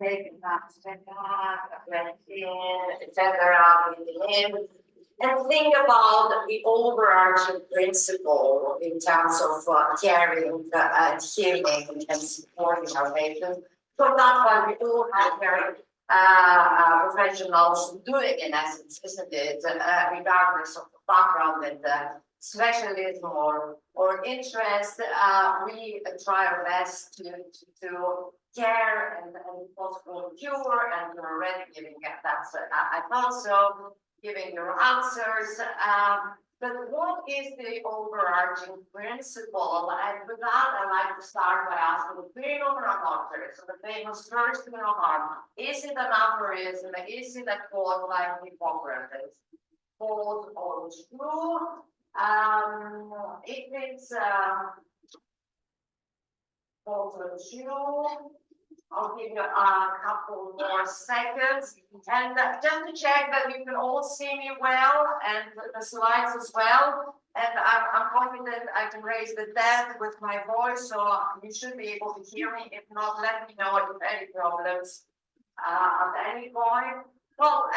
taking that step back, breathing, etc. Breathing in. And think about the overarching principle in terms of caring and healing and supporting our patients. So that's why we all have very professionals doing in essence, isn't it? Regardless of the background and specialism or interest, we try our best to care and possible cure and you're already giving that's also giving your answers. But what is the overarching principle? And with that, I like to start by asking the famous doctor. So the famous first harm. Is it an aphorism? Is it a quote like Hippocrates? False or true? If it's false or true, I'll give you a couple more seconds. And just to check that you can all see me well and the slides as well. And I'm confident I can raise the dead with my voice, so you should be able to hear me. If not, let me know if any problems at any point. Well,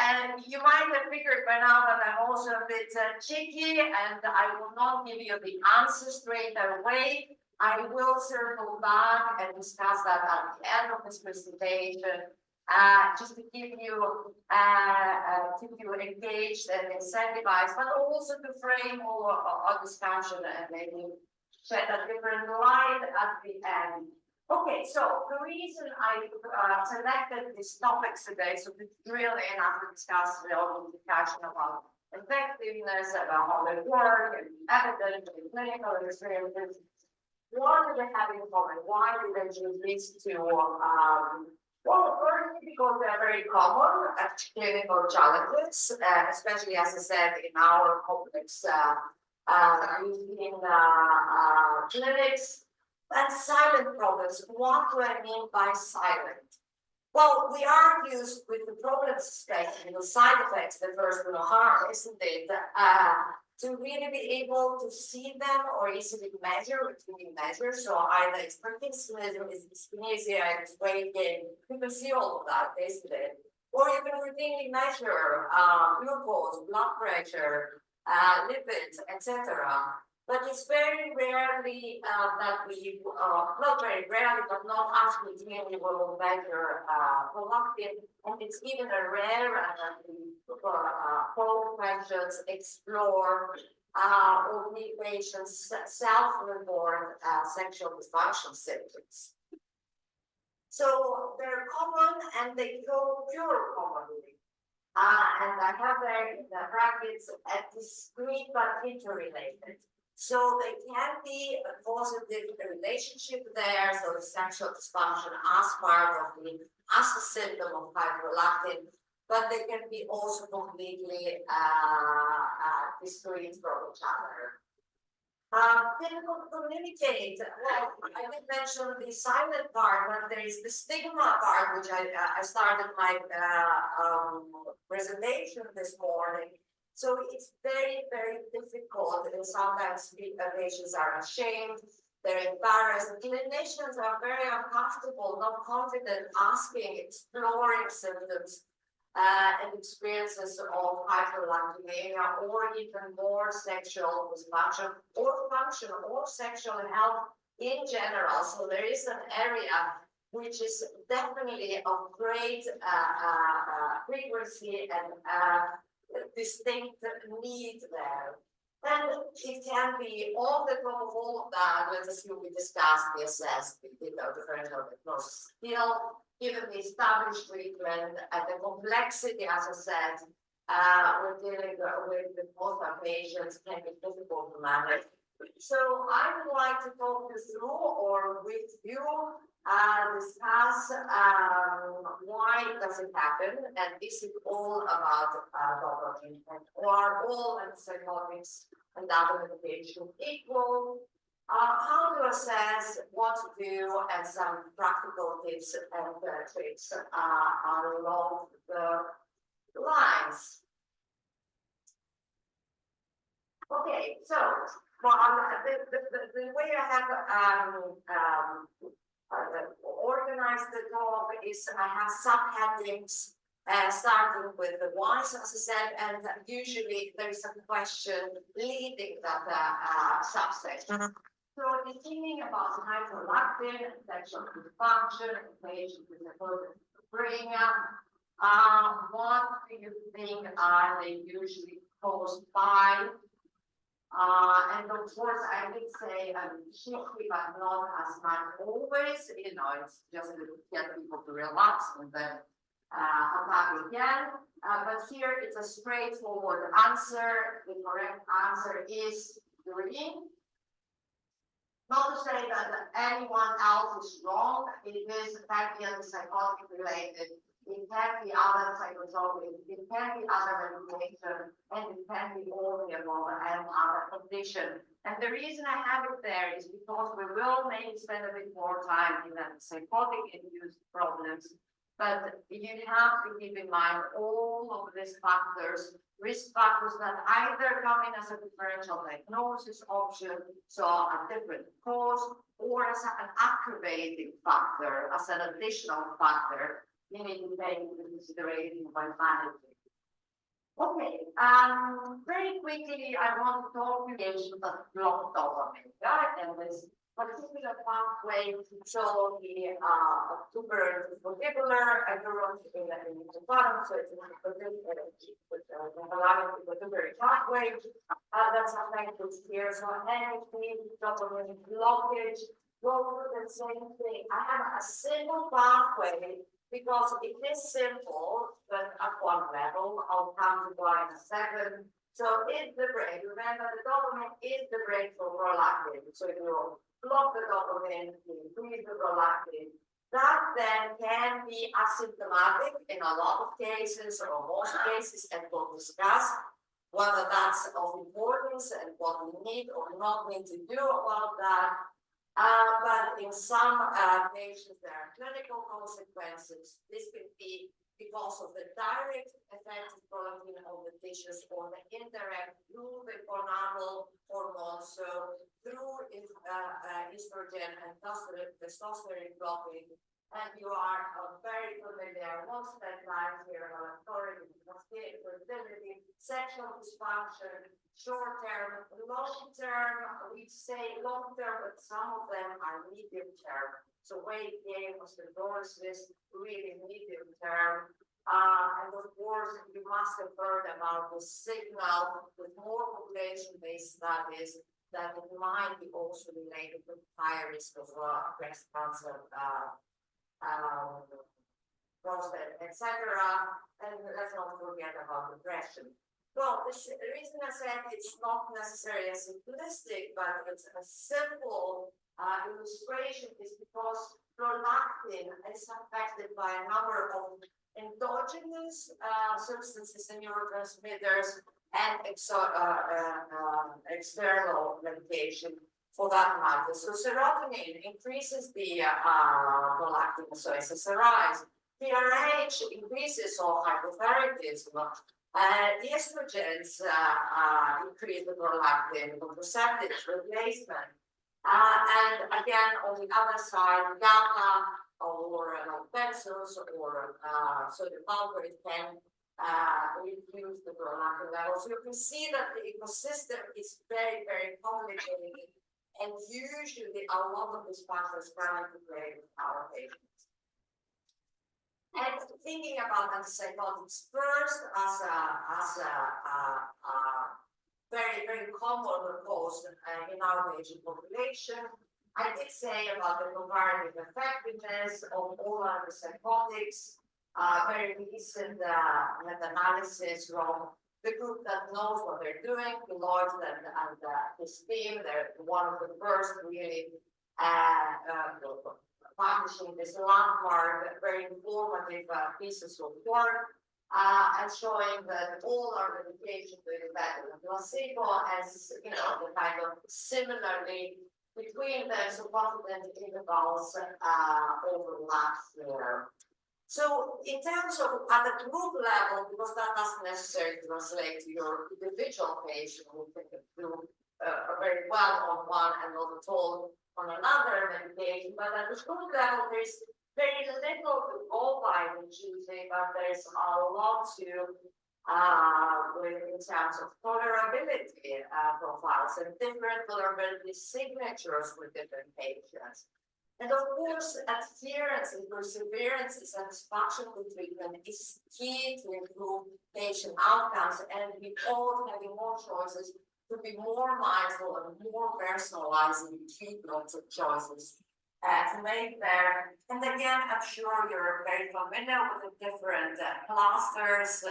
you might have figured by now that I'm also a bit cheeky, and I will not give you the answer straight away. I will circle back and discuss that at the end of this presentation, just to keep you engaged and incentivized, but also to frame our discussion and maybe shed a different light at the end. Okay, so the reason I selected these topics today, so to drill in after discussing the discussion about effectiveness, about how they work, and evidence, and clinical experiences. What do they have in common? Why do they choose these two? Well, first, because they're very common clinical challenges, especially as I said in our complex clinics. And silent problems. What do I mean by silent? Well, we are used with the problems, especially the side effects, the first harm, isn't it? To really be able to see them or easily measure, routinely measure. So either it's Parkinsonism, it's dyskinesia, it's weight gain. You can see all of that, isn't it? Or you can routinely measure glucose, blood pressure, lipids, etc. But it's very rarely that we, not very rarely, but not absolutely, we will measure prolactin. And it's even a rare that we poll questions, explore, or meet patients self-report sexual dysfunction symptoms. So they're common and they co-cure commonly. And I have there in the brackets a discrete but interrelated. So they can be a positive relationship there, so sexual dysfunction as part of as a symptom of hyperprolactin, but they can be also completely discrete from each other. Clinical communicate. Well, I did mention the silent part, but there is the stigma part, which I started my presentation this morning. So it's very, very difficult, and sometimes patients are ashamed, they're embarrassed. Clinicians are very uncomfortable, not confident, asking, exploring symptoms and experiences of hyperprolactinemia, or even more sexual dysfunction, or function, or sexual health in general. So there is an area which is definitely of great frequency and distinct need there. And it can be on the top of all of that, let's assume we discussed the assessed, we did our differential diagnosis. Still, given the established treatment and the complexity, as I said, we're dealing with most of our patients can be difficult to manage. So I would like to talk you through, or with you, discuss why does it happen, and this is all about dopamine, or are all antipsychotics and other medication equal? How to assess, what to do, and some practical tips and tricks along the lines. Okay, so well, the way I have organize the talk is I have subheadings starting with the whys, as I said, and usually there is a question leading that subsection. So thinking about hyperprolactin, sexual dysfunction, patients with schizophrenia, what do you think are they usually caused by? And of course, I would say shifty, but not as much always. You know, it's just to get people to relax and then attack again. But here it's a straightforward answer. The correct answer is green. Not to say that anyone else is wrong. It is can be antipsychotic related. It can be other psychotropic, it can be other medication, and it can be all the above and other condition. And the reason I have it there is because we will maybe spend a bit more time in antipsychotic-induced problems, but you have to keep in mind all of these factors, risk factors that either come in as a differential diagnosis option, so a different cause, or as an aggravating factor, as an additional factor you need to take into consideration by managing. Okay, very quickly, I want to talk about block dopamine, right? And this particular pathway to show the tuberous vestibular and neuron in the bottom, so it's a tuberous pathway that's affected here. So anything dopamine blockage, go through the same thing. I have a single pathway. Because it is simple, but at one level, I'll come to why in a second. So it's the brake. Remember, the dopamine is the brake for prolactin. So you block the dopamine, you increase the prolactin. That then can be asymptomatic in a lot of cases or most cases, and we'll discuss whether that's of importance and what we need or not need to do about that. But in some patients, there are clinical consequences. This could be because of the direct effect of prolactin on the tissues or the indirect through the gonadal hormones, so through estrogen and testosterone blocking. And you are very familiar, what's that line here about authority, fertility, sexual dysfunction, short term, long term, we say long term, but some of them are medium term. So weight gain, osteoporosis, really medium term. And of course, you must have heard about the signal with more population-based studies that it might be also related to higher risk of breast cancer, prostate, etc. And let's not forget about depression. Well, the reason I said it's not necessarily a simplistic, but it's a simple illustration is because prolactin is affected by a number of endogenous substances and neurotransmitters and external medication for that matter. So serotonin increases the prolactin, so SSRIs. TRH increases or hypothyroidism. The estrogens increase the prolactin, contraceptives, replacement. And again, on the other side, GABA or pencils or sodium valproate can reduce the prolactin level. So you can see that the ecosystem is very, very complicated. And usually a lot of these factors come into play with our patients. And thinking about antipsychotics first as a very, very common cause in our patient population, I did say about the comparative effectiveness of all antipsychotics. Very recent meta-analysis from the group that knows what they're doing, Lloyd and his team. They're one of the first really publishing this landmark, very informative pieces of work, and showing that all our medications doing better than placebo, as you know, the kind of similarly between them, so confident intervals overlaps there. So in terms of at the group level, because that doesn't necessarily translate to your individual patient who can do very well on one and not at all on another medication, but at the school level, there's very little to go by in choosing, but there's a lot to in terms of tolerability profiles and different tolerability signatures with different patients. And of course, adherence and perseverance and satisfaction with treatment is key to improve patient outcomes, and we all having more choices to be more mindful and more personalizing treatment choices to make there. And again, I'm sure you're very familiar with the different clusters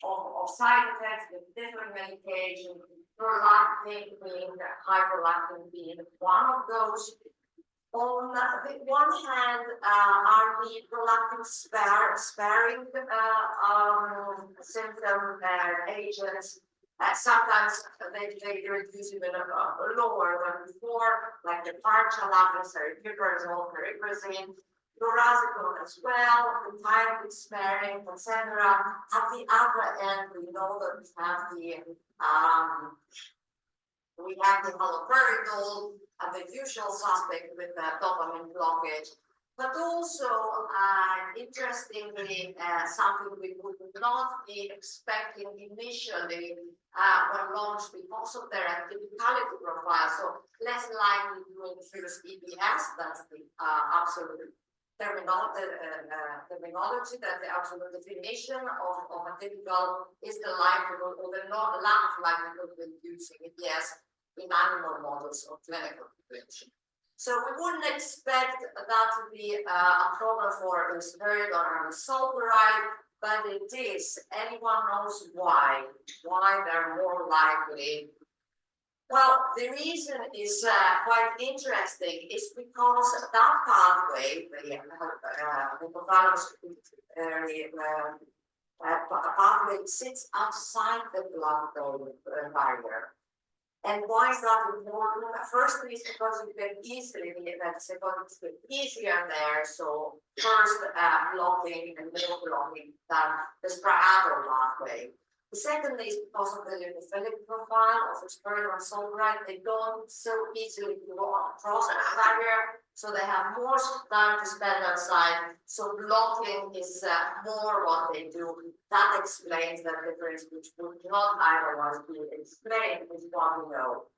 of side effects with different medications, prolactin being, hyperprolactin being one of those. On the one hand, are the prolactin sparing symptom agents. Sometimes they reduce even lower than before, like the parchalactin, piprazole, pyrazine, lorazepam as well, the thyroid sparing, etc. At the other end, we know that we have the haloperidol, the usual suspect with the dopamine blockage, but also interestingly, something we would not be expecting initially when launched because of their atypicality profile. So less likely to infuse EPS, that's the absolute terminology, that the absolute definition of atypical is the likelihood or the lack of likelihood of inducing EPS in animal models of clinical population. So we wouldn't expect that to be a problem for risperidone or sulfuride, but it is. Anyone knows why? Why they're more likely? Well, the reason is quite interesting. It's because that pathway, the hypothalamus pathway, sits outside the blood-brain barrier. And why is that important? Firstly, it's because you can easily, antipsychotics get easier there. So first blocking and more blocking than the striatal pathway. Secondly, is because of the lipophilic profile of risperidone and sulfuride. They don't so easily go across the barrier, so they have more time to spend outside. So blocking is more what they do. That explains the difference, which would not otherwise be explained, is what we know.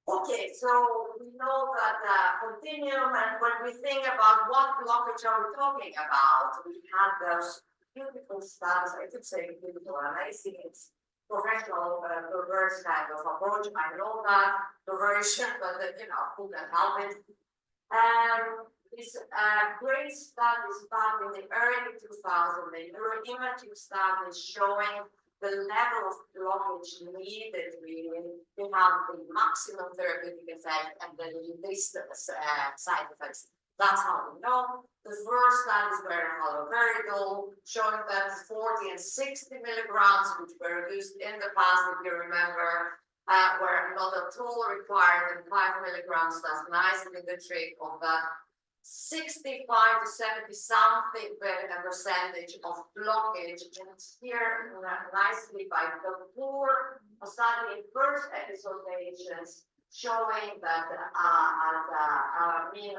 Okay, so we know that continuum, and when we think about what blockage are we talking about, we have those beautiful studies. I could say beautiful, and I think it's professional, perverse kind of approach. I know that perversion, but who can help it? This great studies back in the early 2000s, the neuroimaging studies showing the level of blockage needed really to have the maximum therapeutic effect and the least side effects. That's how we know. The first studies were haloperidol, showing that 40 and 60 milligrams, which were used in the past, if you remember, were not at all required, and 5 milligrams does nicely the trick of that 65 to 70 something percentage of blockage. And here nicely by the poor study in first episode patients, showing that at mean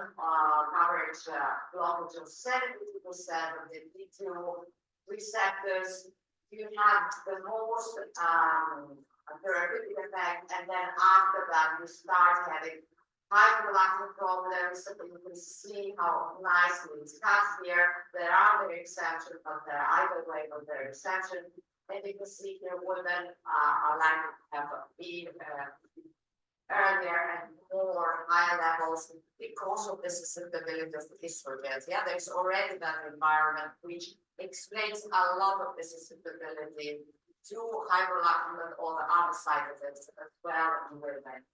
average blockage of 72% of the D2 receptors, you have the most therapeutic effect, and then after that you start having hyperprolactin problems. You can see how nicely it's cut here. There are the exceptions, but there are either way, but there are exceptions. And you can see here women are likely to have been earlier and more higher levels because of the susceptibility of the estrogens. Yeah, there's already that environment which explains a lot of the susceptibility to hyperprolactin and all the other side effects as well in women.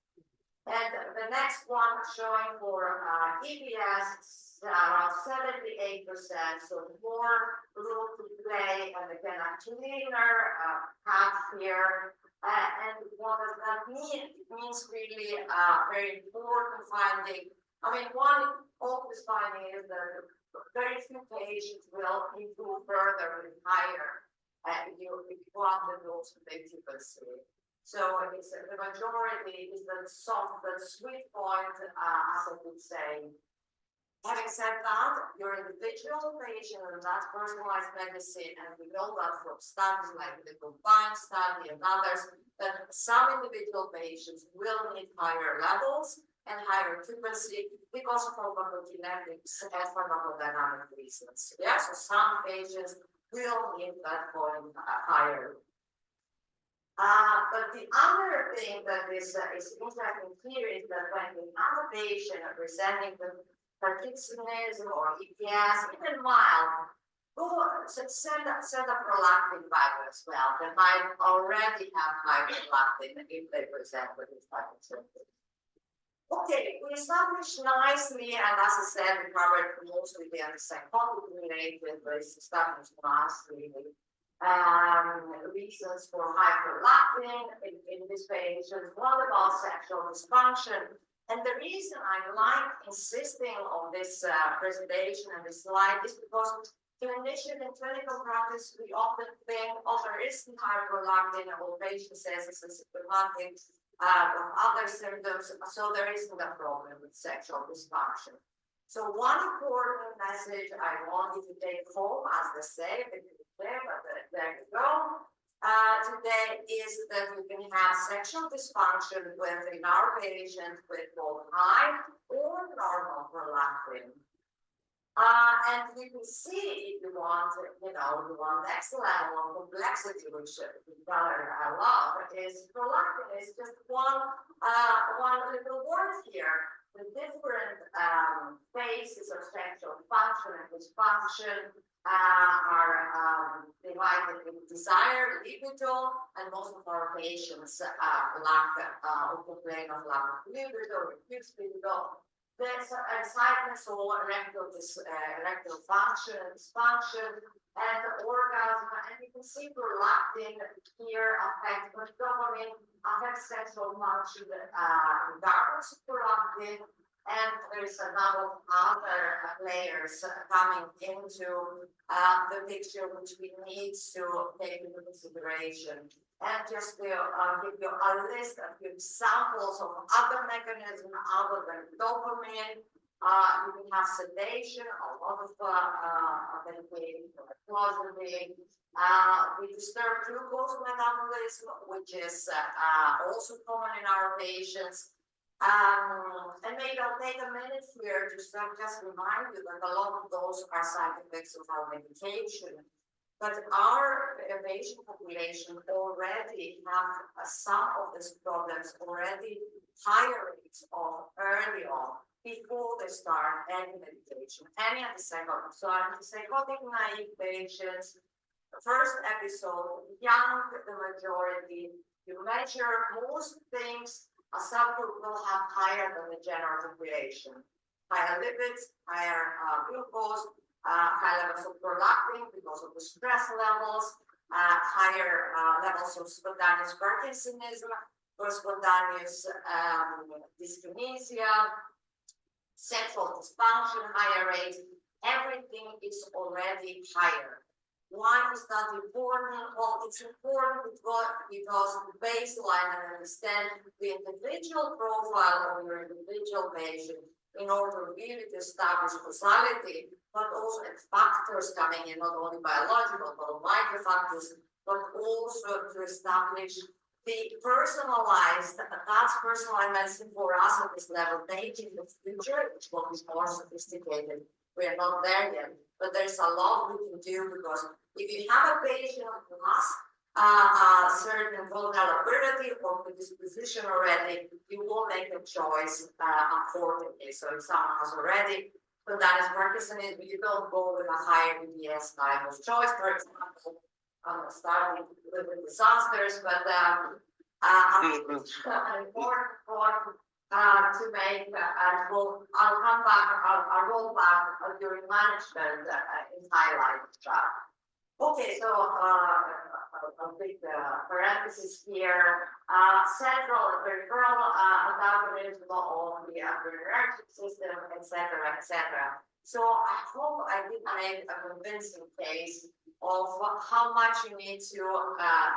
And the next one showing for EPS around 78%, so more room to play, and again a cleaner path here. And what does that mean? It means really very important finding. I mean, one obvious finding is that very few patients will improve further with higher if you want the dose of efficacy. So it's the majority is the soft, the sweet point, as I would say. Having said that, your individual patient and that's personalized medicine, and we know that from studies like the combined study and others, that some individual patients will need higher levels and higher frequency because of pharmacokinetics and pharmacodynamic reasons. Yeah, so some patients will need that point higher. But the other thing that is interesting here is that when we have a patient presenting with Parkinsonism or EPS, even mild, send a prolactin value as well. They might already have high prolactin if they present with this type of symptoms. Okay, we established nicely, and as I said, we covered mostly the antipsychotic related, but it's established nicely reasons for hyperprolactin in this patient. What about sexual dysfunction? And the reason I like insisting on this presentation and this slide is because clinician in clinical practice, we often think, oh, there isn't hyperprolactin, or patient says it's symptomatic of other symptoms, so there isn't a problem with sexual dysfunction. So one important message I want you to take home, as they say, but there you go. Today is that we can have sexual dysfunction in our patients with both high or normal prolactin. And you can see if you want, you want next level of complexity, which I love, is prolactin is just one little word here. The different phases of sexual function and dysfunction are divided in desire, libido, and most of our patients complain of lack of libido, reduced libido. There's excitement or erectile function, dysfunction, and orgasm, and you can see prolactin here affects dopamine, affects sexual function regardless of prolactin, and there's a number of other players coming into the picture which we need to take into consideration. And just to give you a list of examples of other mechanisms other than dopamine, you can have sedation, a lot of medication, clozapine. We disturb glucose metabolism, which is also common in our patients. And maybe I'll take a minute here to just remind you that a lot of those are side effects of our medication. But our patient population already have some of these problems already higher rates of early on before they start any medication, any antipsychotic. So antipsychotic naive patients, first episode, young, the majority, you measure most things, a subgroup will have higher than the general population. Higher lipids, higher glucose, high levels of prolactin because of the stress levels, higher levels of spontaneous Parkinsonism, or spontaneous dyskinesia, sexual dysfunction, higher rates. Everything is already higher. Why is that important? Well, it's important because the baseline and understand the individual profile of your individual patient in order really to establish causality, but also factors coming in, not only biological, but micro factors, but also to establish the personalized, that's personalized medicine for us at this level, maybe in the future, which will be more sophisticated. We are not there yet, but there's a lot we can do because if you have a patient who has certain vulnerability or predisposition already, you will make a choice accordingly. So if someone has already spontaneous Parkinsonism, you don't go with a higher EPS type of choice. For example, starting with the disasters, but it's an important point to make. I'll come back. I'll roll back during management in highlight. Okay, so a big parenthesis here. Central and peripheral antagonism of the adrenergic system, etc., etc. So I hope I did make a convincing case of how much you need to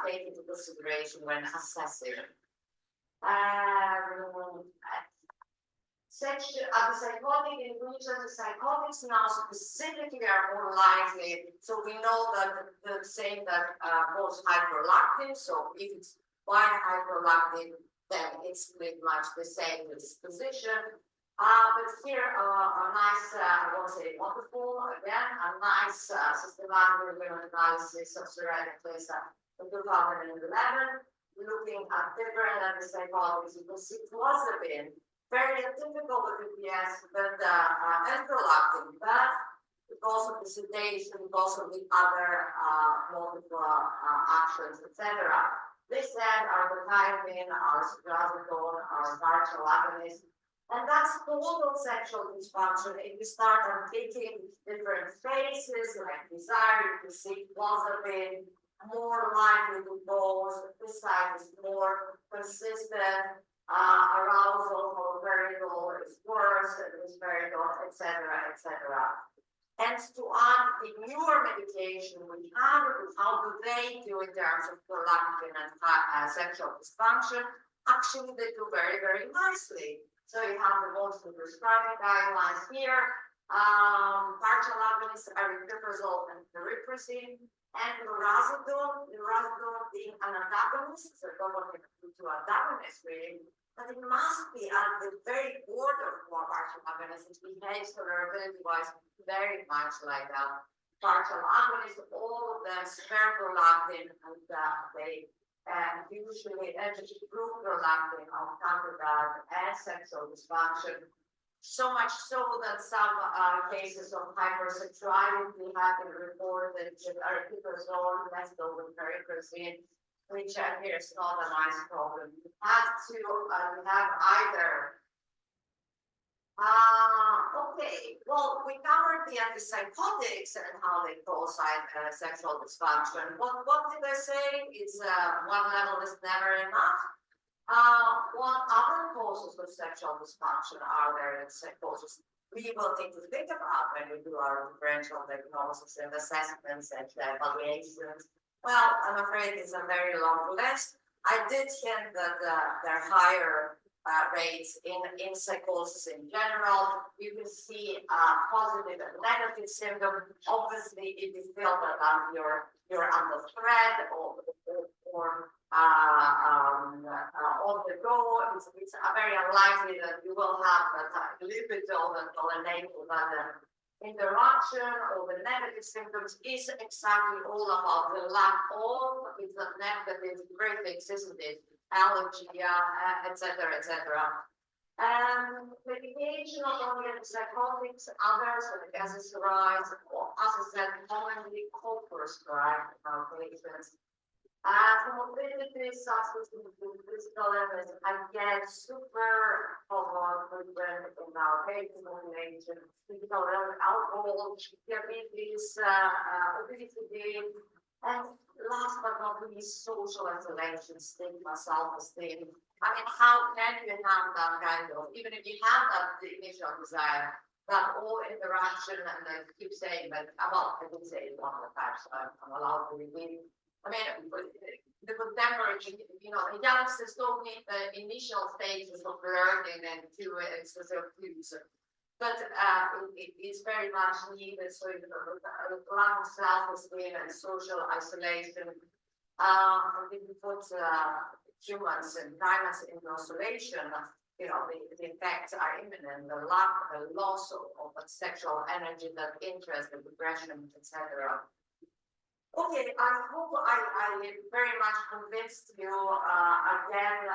take into consideration when assessing. Antipsychotic inclusion, antipsychotics now specifically are more likely. So we know that the same that goes hyperprolactin. So if it's white hyperprolactin, then it's pretty much the same disposition. But here a nice, I won't say wonderful, again, a nice systematic analysis of psoriatic placer in 2011, looking at different antipsychotics. You can see clozapine, very difficult with EPS, but antipsychotic, but because of the sedation, because of the other multiple actions, etc. This said, arbutinol, arsprazole, our partial agonist, and that's total sexual dysfunction. If you start on taking different phases like desire, you see clozapine, more likely to go. This side is more consistent. Arousal for variable is worse, and is variable, etc., etc. And to add the newer medication we have, how do they do in terms of prolactin and sexual dysfunction? Actually, they do very, very nicely. So you have the most prescribing guidelines here. Partial agonists are aripiprazole and cariprazine, and lurasidone being an antagonist, so don't want to antagonist really, but it must be at the very border of partial agonist. It behaves tolerability-wise very much like a partial agonist. All of them spare prolactin, and they usually improve prolactin on counter that and sexual dysfunction. So much so that some cases of hypersexuality have been reported with aripiprazole, mescal with cariprazine, which here is not a nice problem. You have to have either. Okay, well, we covered the antipsychotics and how they cause sexual dysfunction. What did I say? It's one level is never enough. What other causes of sexual dysfunction are there in psychosis we will need to think about when we do our differential diagnosis and assessments and evaluations? Well, I'm afraid it's a very long list. I did hint that there are higher rates in psychosis in general. You can see positive and negative symptoms. Obviously, if you feel that you're under threat or on the go, it's very unlikely that you will have that libido that will enable that interaction. Or the negative symptoms is exactly all about the lack of, it's a negative prefix, isn't it? Allergy, etc., etc. Medication of only antipsychotics, others like SSRIs, or as I said, commonly co-prescribed in our patients. Comorbidity, substance abuse, physical illness, again, super common frequent in our patient population. Physical illness, alcohol, diabetes, obesity, and last but not least, social isolation, stigma, self-esteem. I mean, how can you have that kind of, even if you have that the initial desire, that all interaction, and I keep saying that, well, I did say it one of the times, so I'm allowed to repeat. I mean, the contemporary, the youngsters don't need the initial stages of learning and to excessive use. But it's very much needed. So lack of self-esteem and social isolation. If you put humans and primates in isolation, the effects are imminent. The loss of sexual energy, that interest, the depression, etc. Okay, I hope I very much convinced you again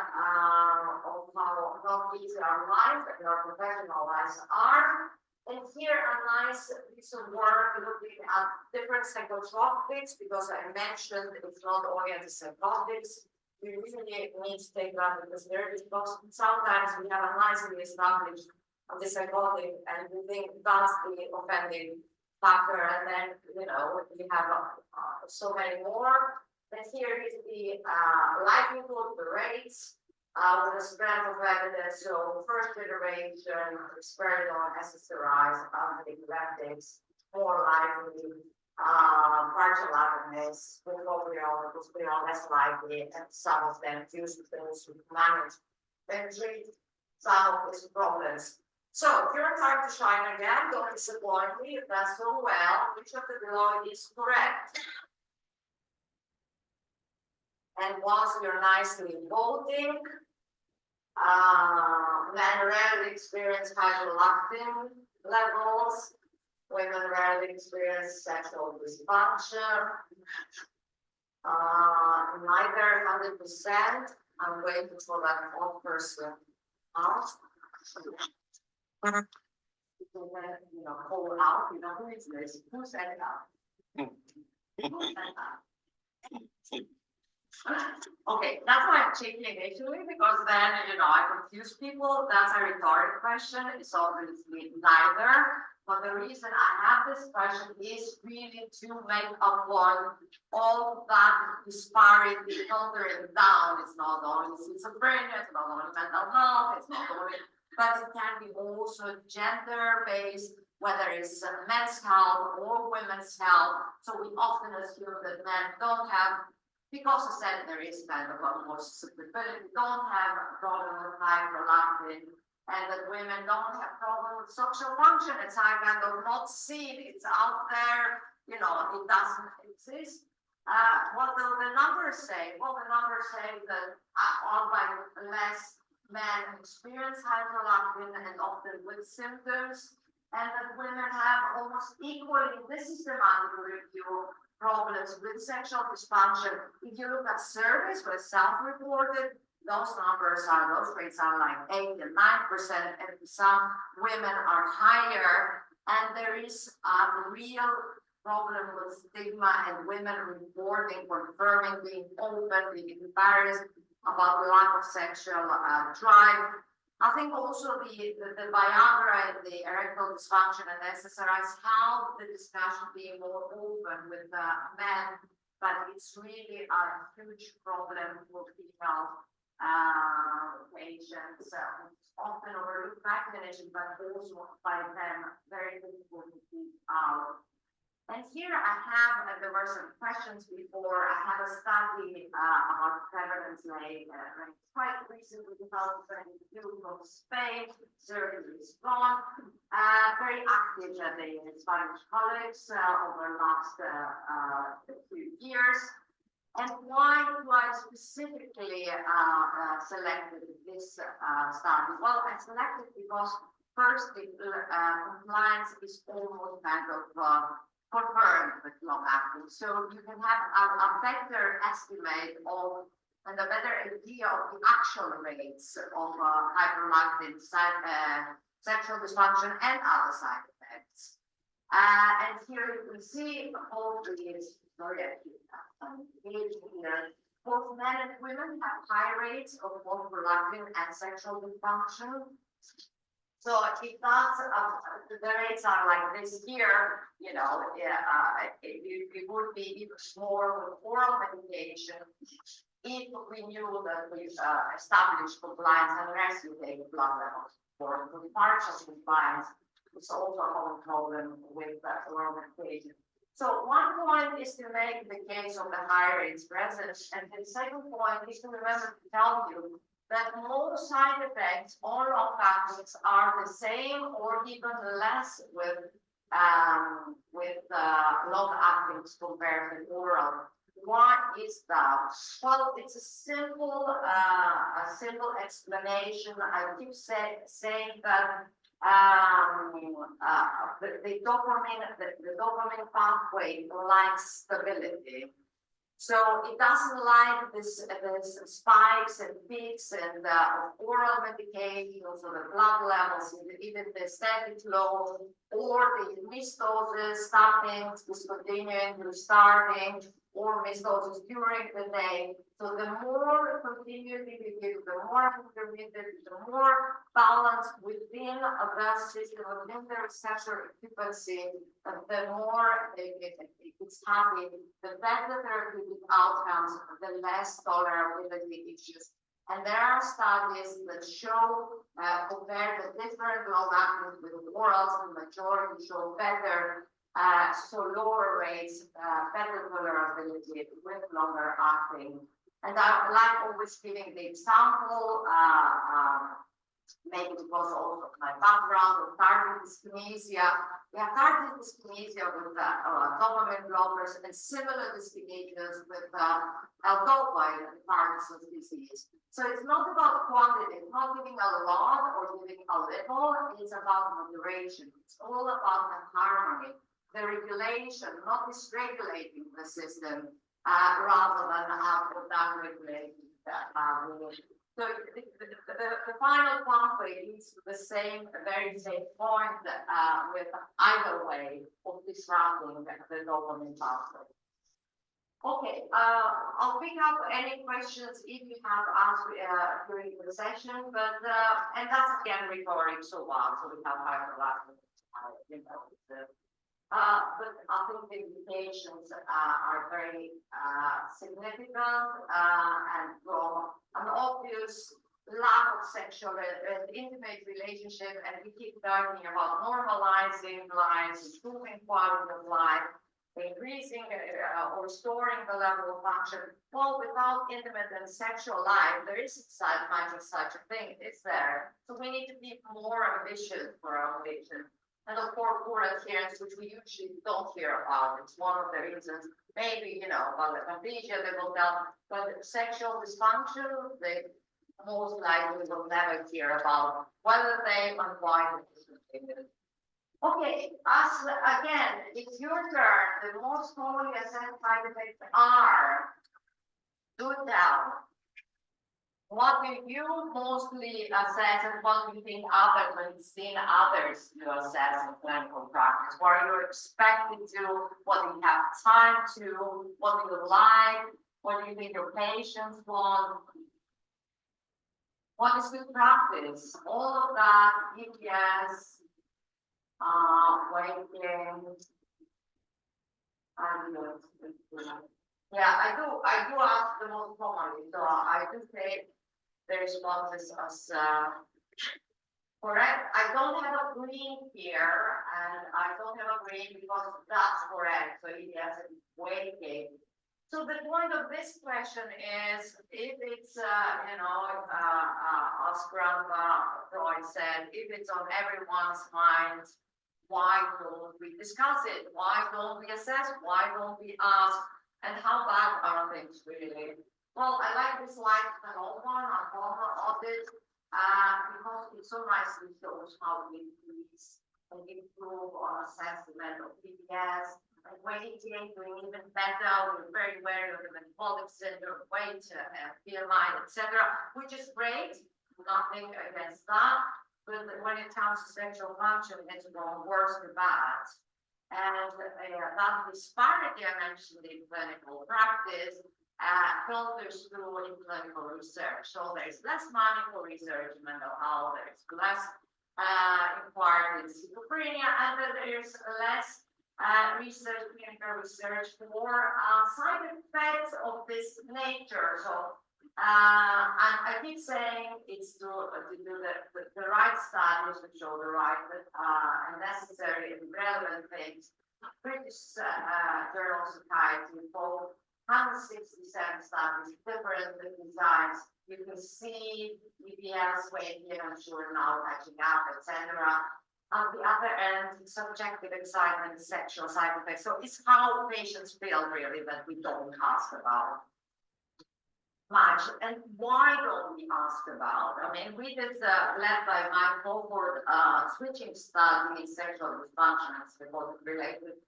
of how not easy our life and our professional lives are. And here a nice piece of work looking at different psychotropics, because I mentioned it's not only antipsychotics. We really need to take that into consideration, because sometimes we have a nicely established antipsychotic and we think that's the offending factor, and then we have so many more. And here is the likelihood, the rates, with a spread of evidence. So first generation experimental SSRIs, antipsychotics, more likely, partial agonists, bupropion less likely, and some of them used to manage and treat some of these problems. So your time to shine again. Don't disappoint me. You've done so well. Which of the below is correct? And once you're nicely voting, men rarely experience hyperprolactin levels. Women rarely experience sexual dysfunction. Neither 100%. I'm waiting for that one person out. You know, call out. You know, who is this? Who said it out? Who said that? Okay, that's why I'm checking initially, because then, you know, I confuse people. That's a rhetoric question. It's obviously neither. But the reason I have this question is really to make a point of that disparity filtering down. It's not only schizophrenia, it's not only mental health, it's not only, but it can be also gender-based, whether it's men's health or women's health. So we often assume that men don't have, because I said there is kind of a more susceptibility, don't have a problem with hyperprolactin, and that women don't have problem with sexual function. It's I kind of not see it, it's out there, you know, it doesn't exist. What do the numbers say? Well, the numbers say that albeit less men experience hyperprolactin and often with symptoms, and that women have almost equally, this is the review, problems with sexual dysfunction. If you look at surveys where self-reported, those rates are like 8 and 9%, and some women are higher. And there is a real problem with stigma and women reporting, confirming, being open, being embarrassed about the lack of sexual drive. I think also the Viagra and the erectile dysfunction and SSRIs help the discussion being more open with men, but it's really a huge problem for female patients, often overlooked mechanism, but also by them very difficult to keep out. And here I have, there were some questions before, I have a study about prevalence rate quite recently, 2022 from Spain, survey is gone, very active at the Spanish colleagues over the last few years. And why do I specifically selected this study? Well, I selected because first the compliance is almost kind of confirmed with long acting. So you can have a better estimate of and a better idea of the actual rates of hyperprolactin, sexual dysfunction, and other side effects. And here you can see all these, both men and women have high rates of both prolactin and sexual dysfunction. So if that's, the rates are like this here, you know, it would be even more with oral medication if we knew that we established compliance unless you take blood levels. For partial compliance, it's also a common problem with oral medication. So one point is to make the case of the high rates present, and the second point is to remember to tell you that most side effects or long actings are the same or even less with long actings compared to oral. Why is that? Well, it's a simple explanation. I keep saying that the dopamine pathway likes stability. So it doesn't like this spikes and peaks and oral medication, so the blood levels, even the static low, or the missed doses, stopping, discontinuing, restarting. or misdoses during the day. So the more continuity we give, the more intermittent, the more balance within a best system, within the receptor occupancy, the more it's happy, the better therapeutic outcomes, the less tolerability issues. And there are studies that show, compare the different long-acting with orals, the majority show better, so lower rates, better tolerability with longer acting. And I like always giving the example, maybe because also of my background of tardive dyskinesia. We have tardive dyskinesia with dopamine blockers and similar dyskinesias with L-dopa in Parkinson's disease. So it's not about quantity, it's not giving a lot or giving a little, it's about moderation. It's all about the harmony, the regulation, not dysregulating the system, rather than down-regulating that relation. So the final pathway leads to the same, very same point with either way of disrupting the dopamine pathway. Okay, I'll pick up any questions if you have asked during the session, but and that's again recording so well, so we have hyperprolactinemia, but I think the implications are very significant and from an obvious lack of sexual intimate relationship, and we keep talking about normalizing life, improving quality of life, increasing or restoring the level of function. Well, without intimate and sexual life, there isn't much of such a thing, is there? So we need to be more ambitious for our vision. And of course, poor adherence, which we usually don't hear about. It's one of the reasons, maybe, about the anesthesia, they will tell, but sexual dysfunction, they most likely will never hear about whether they and why they should. Okay, again, it's your turn. The most commonly assessed side effects are, do tell. What do you mostly assess and what do you think others, when you've seen others do assess in clinical practice? What are you expected to, what do you have time to, what do you like, what do you think your patients want? What is good practice? All of that, EPS, weight gain, yeah, I do ask the most commonly, so I do say the responses as correct. I don't have a green here, and I don't have a green because that's correct. So yes, it's weight gain. So the point of this question is, if it's as Grandpa Freud said, if it's on everyone's mind, why don't we discuss it? Why don't we assess? Why don't we ask? And how bad are things really? Well, I like this slide, an old one, a former audit, because it so nicely shows how we increase and improve on assessment of PPS and weight gain, doing even better. We're very aware of the metabolic syndrome, weight, BMI, etc., which is great. Nothing against that. But when it comes to sexual function, it's going worse than bad. And that disparity I mentioned in clinical practice filters through in clinical research. So there's less money for research in mental health, there's less inquiry in schizophrenia, and then there's less clinical research for side effects of this nature. So and I keep saying it's to do the right studies to show the right and necessary and relevant things. British Journal of Psychiatry, both 167 studies, different designs. You can see EPS, weight gain, I'm sure now catching up, etc. On the other end, subjective excitement, sexual side effects. So it's how patients feel really that we don't ask about much. And why don't we ask about? I mean, we did led by my cohort switching study in sexual dysfunction and supposed related.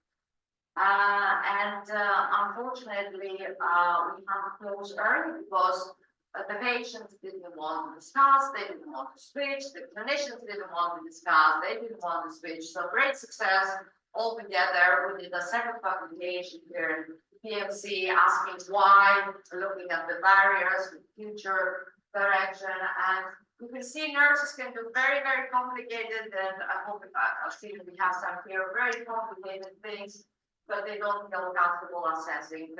Unfortunately, we have to close early because the patients didn't want to discuss, they didn't want to switch, the clinicians didn't want to discuss, they didn't want to switch. So great success altogether. We did a second publication here PMC asking why, looking at the barriers, the future direction, and you can see nurses can do very, very complicated, and I hope I've seen we have some here, very complicated things, but they don't feel comfortable assessing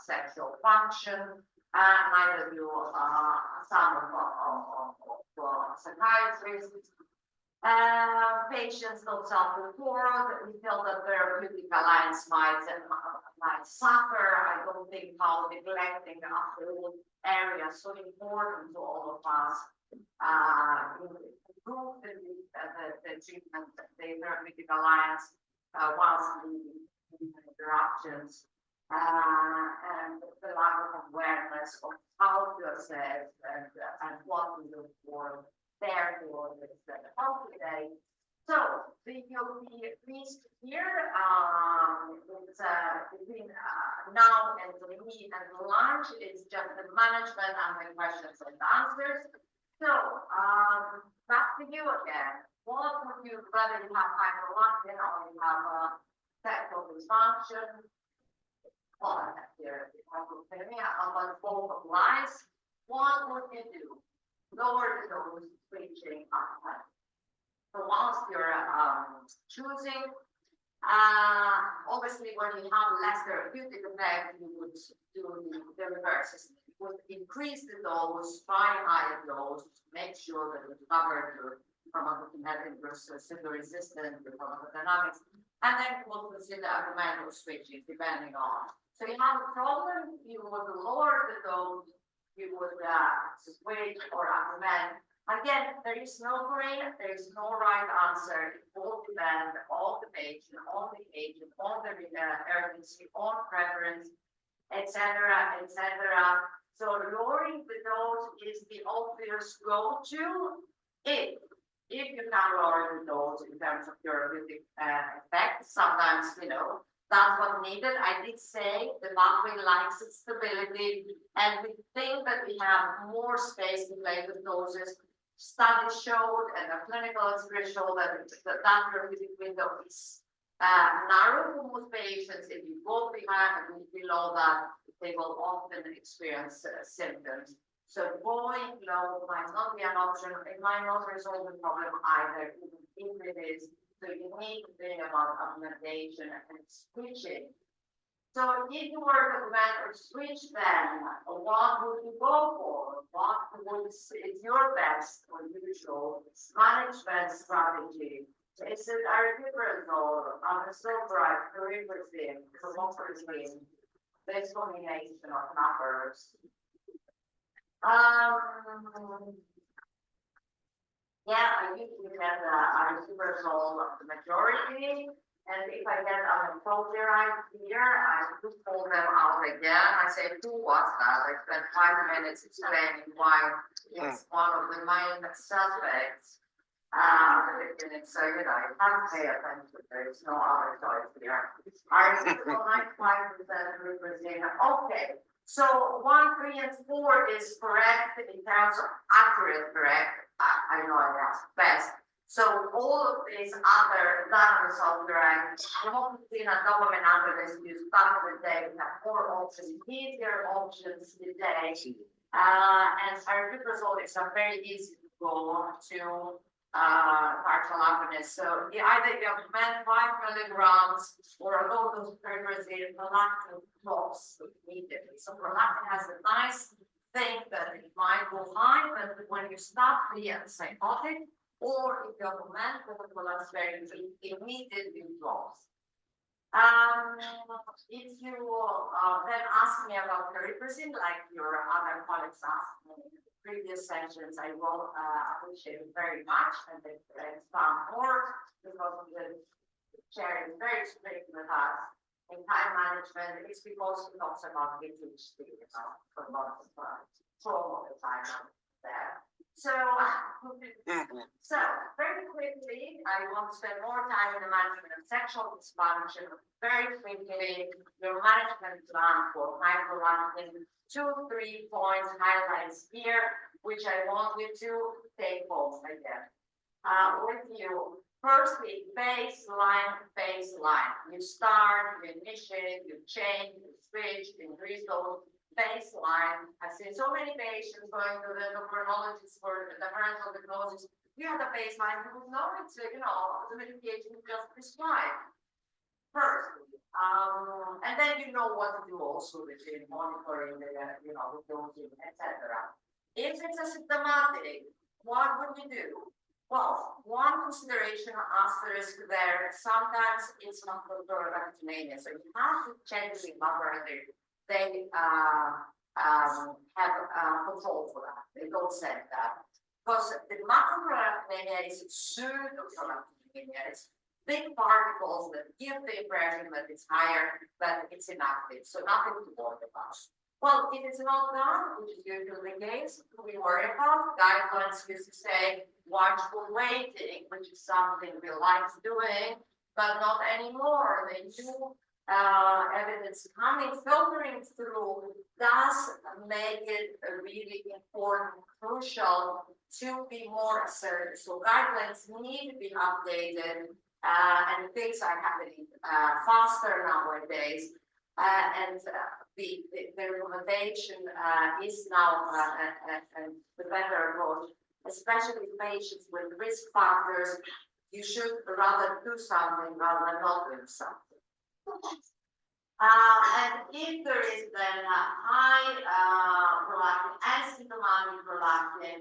sexual function, and neither do some of psychiatrists. Patients don't self-report. We feel that therapeutic alliance might suffer. I don't think how neglecting after all areas so important to all of us improve the treatment, the therapeutic alliance whilst the interruptions and the lack of awareness of how to assess and what to look for. There for this talk today. So you'll be pleased to hear it's between now and the meet and the lunch is just the management and the questions and answers. So back to you again. What would you whether you have hyperprolactinemia or you have sexual dysfunction? Well, here hyperprolactinemia about both of lies. What would you do? Lower the dose, switching up. So whilst you're choosing, obviously when you have less therapeutic effect, you would do the reverse. You would increase the dose, try higher dose, make sure that it's covered your pharmacokinetic versus resistant, the pharmacodynamics, and then we'll consider augmental switching depending on. So you have a problem, you would lower the dose, you would switch or augment. Again, there is no gray, there is no right answer. It all depends on the patient, on the agent, on the urgency, on preference, etc., etc. So lowering the dose is the obvious go-to if you can lower the dose in terms of therapeutic effect. Sometimes, that's what needed. I did say the pathway likes its stability, and we think that we have more space to play with doses. Studies showed, and the clinical experience showed that therapeutic window is narrow for most patients. If you go behind and below that, they will often experience symptoms. So going low might not be an option. It might not resolve the problem either, even if it is. So you need to think about augmentation and switching. So if you were to augment or switch then, what would you go for? What is your best or usual management strategy? Is it aripiprazole, amisulpride, cariprazine, carbamazepine, this combination of numbers? Yeah, I usually get aripiprazole the majority, and if I get amisulpride here, I do pull them out again. I say, who was that? I spent 5 minutes explaining why it's one of the main suspects. So you have to pay attention. There is no other choice here. Aripiprazole 95% represent. Okay. So 1, 3, and 4 is correct in terms of accurate, correct? I know I asked best. So all of these other non-result correct. Homocysteine and dopamine agonists used back in the day. We have 4 options, easier options today. And aripiprazole is a very easy to go to partial agonist. So either you augment 5 milligrams or a low dose pyrazine, prolactin drops immediately. So prolactin has a nice thing that it might go high, but when you stop the antipsychotic, or if you augment the very immediately drops. If you then ask me about cariprazine, like your other colleagues asked me in the previous sessions, I will appreciate it very much, and expand more because the chair is very strict with us in time management. It's because he talks about ADHD for lots of trauma the time there. So very quickly, I want to spend more time in the management of sexual dysfunction. Very quickly, your management plan for hyperprolactinemia, 2-3 points highlights here, which I want you to take home again. with you. Firstly, baseline. You start, you initiate, you change, you switch, you increase those baseline. I've seen so many patients going to the endocrinologist for the differential diagnosis. You have a baseline, you would know it's, the medication you just prescribed. First, and then you know what to do also with the monitoring, the dosing, etc. If it's asymptomatic, what would you do? Well, one consideration asterisk there, sometimes it's not hyperprolactinemia, so you have to check the whether they have control for that. They don't say that. Because the macroprolactinemia is pseudoprolactinemia. It's big particles that give the impression that it's higher, but it's inactive, so nothing to worry about. Well, if it's not done, which is usually the case, we worry about. Guidelines used to say watchful waiting, which is something we like doing, but not anymore. The new evidence filtering through does make it really important, crucial to be more assertive. So guidelines need to be updated, and things are happening faster nowadays. And the recommendation is now the better approach, especially patients with risk factors. You should rather do something rather than not do something. And if there is then a high prolactin, asymptomatic prolactin,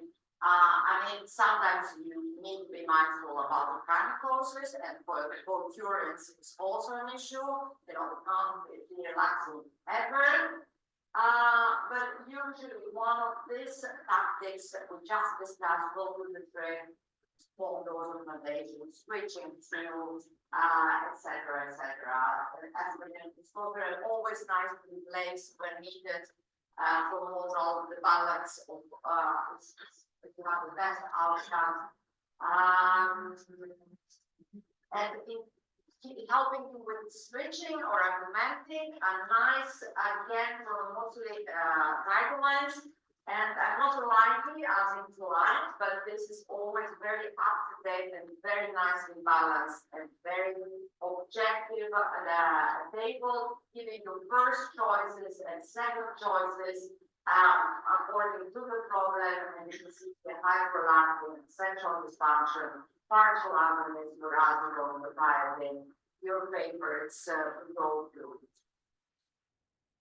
sometimes you need to be mindful about the kind of causes, and for concurrence is also an issue. We can't be relaxing ever. But usually one of these tactics that we just discussed will be the train, small dose recommendations, switching to, etc., etc. As we discovered, always nice to replace when needed for overall the balance of to have the best outcome. And helping you with switching or augmenting a nice, again, mostly guidelines. And I'm not likely as in flight, but this is always very up to date and very nicely balanced and very objective table, giving you first choices and second choices according to the problem, and you can see the hyperprolactin, central dysfunction, partial agonism, urazolone, methionine, your favorites to go through.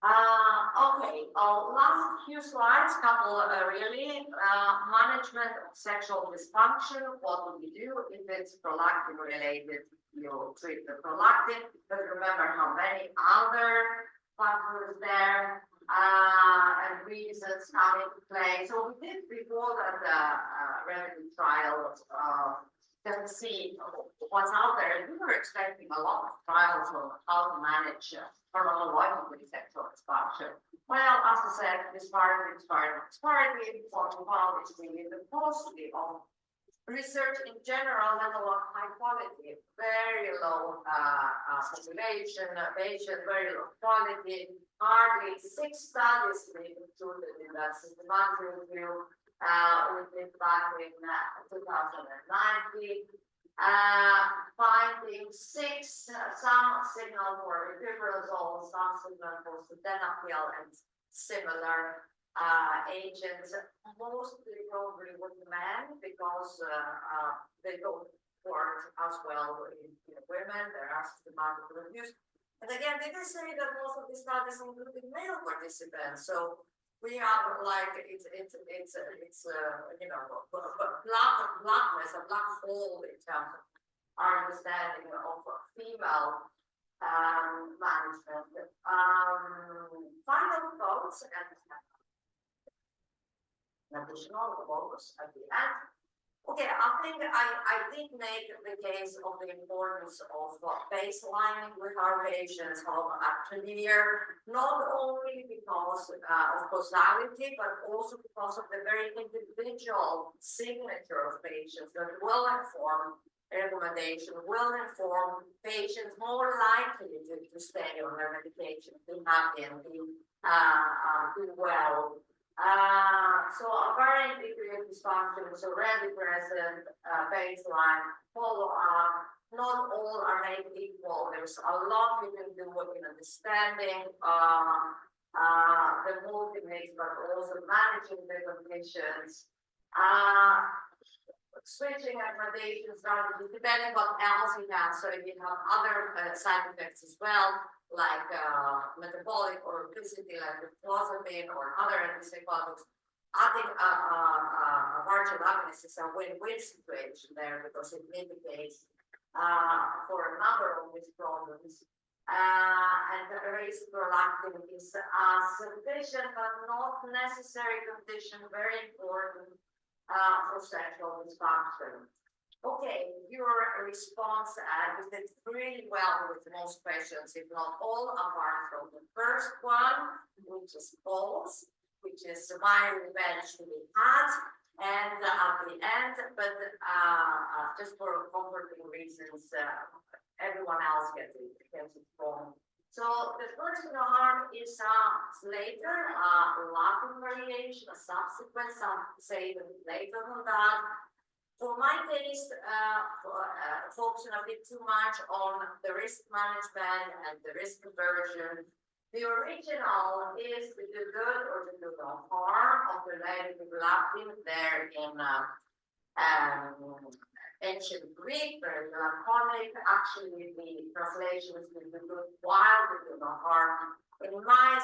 Okay, last few slides, couple really. Management of sexual dysfunction. What do we do if it's prolactin related? You treat the prolactin, but remember how many other factors there and reasons come into play. So we did before that remedy trial just to see what's out there. We were expecting a lot of trials on how to manage pharmacologically sexual dysfunction. Well, as I said, disparity, what we found is really the paucity of research in general level of high quality, very low population, patient, very low quality, hardly 6 studies we included in that systematic review. We did back in 2019, finding 6, some signal for epiprozole, some signal for sildenafil, and similar agents, mostly probably with men because they don't work as well in women. There are systematic reviews. And again, they can say that most of the studies included male participants. So we have like it's blackness, a black hole in terms of our understanding of female management. Final thoughts and additional quotes at the end. Okay, I think I did make the case of the importance of baselining with our patients of clear, not only because of causality, but also because of the very individual signature of patients that will inform recommendation, will inform patients more likely to stay on their medication, be happy and be do well. So apparent degree of dysfunction is already present, baseline, follow-up. Not all are made equal. There's a lot you can do in understanding the multi-mix, but also managing the conditions. Switching accommodation strategies, depending what else you have. So if you have other side effects as well, like metabolic or obesity, like clozapine or other antipsychotics, I think a partial agonist is a win-win situation there because it mitigates for a number of these problems. And the raised prolactin is a sufficient but not necessary condition, very important for sexual dysfunction. Okay, your response you did really well with most questions, if not all, apart from the first one, which is false, which is my revenge to be had, and at the end, but just for comforting reasons, everyone else gets it wrong. So the first harm is later, Latin variation, a subsequent, some say later than that. For my taste, focusing a bit too much on the risk management and the risk aversion. The original is to do good or to do no harm of related to Latin there in ancient Greek, very laconic. Actually, the translation is to do good while to do no harm. For my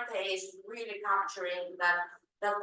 taste, really capturing that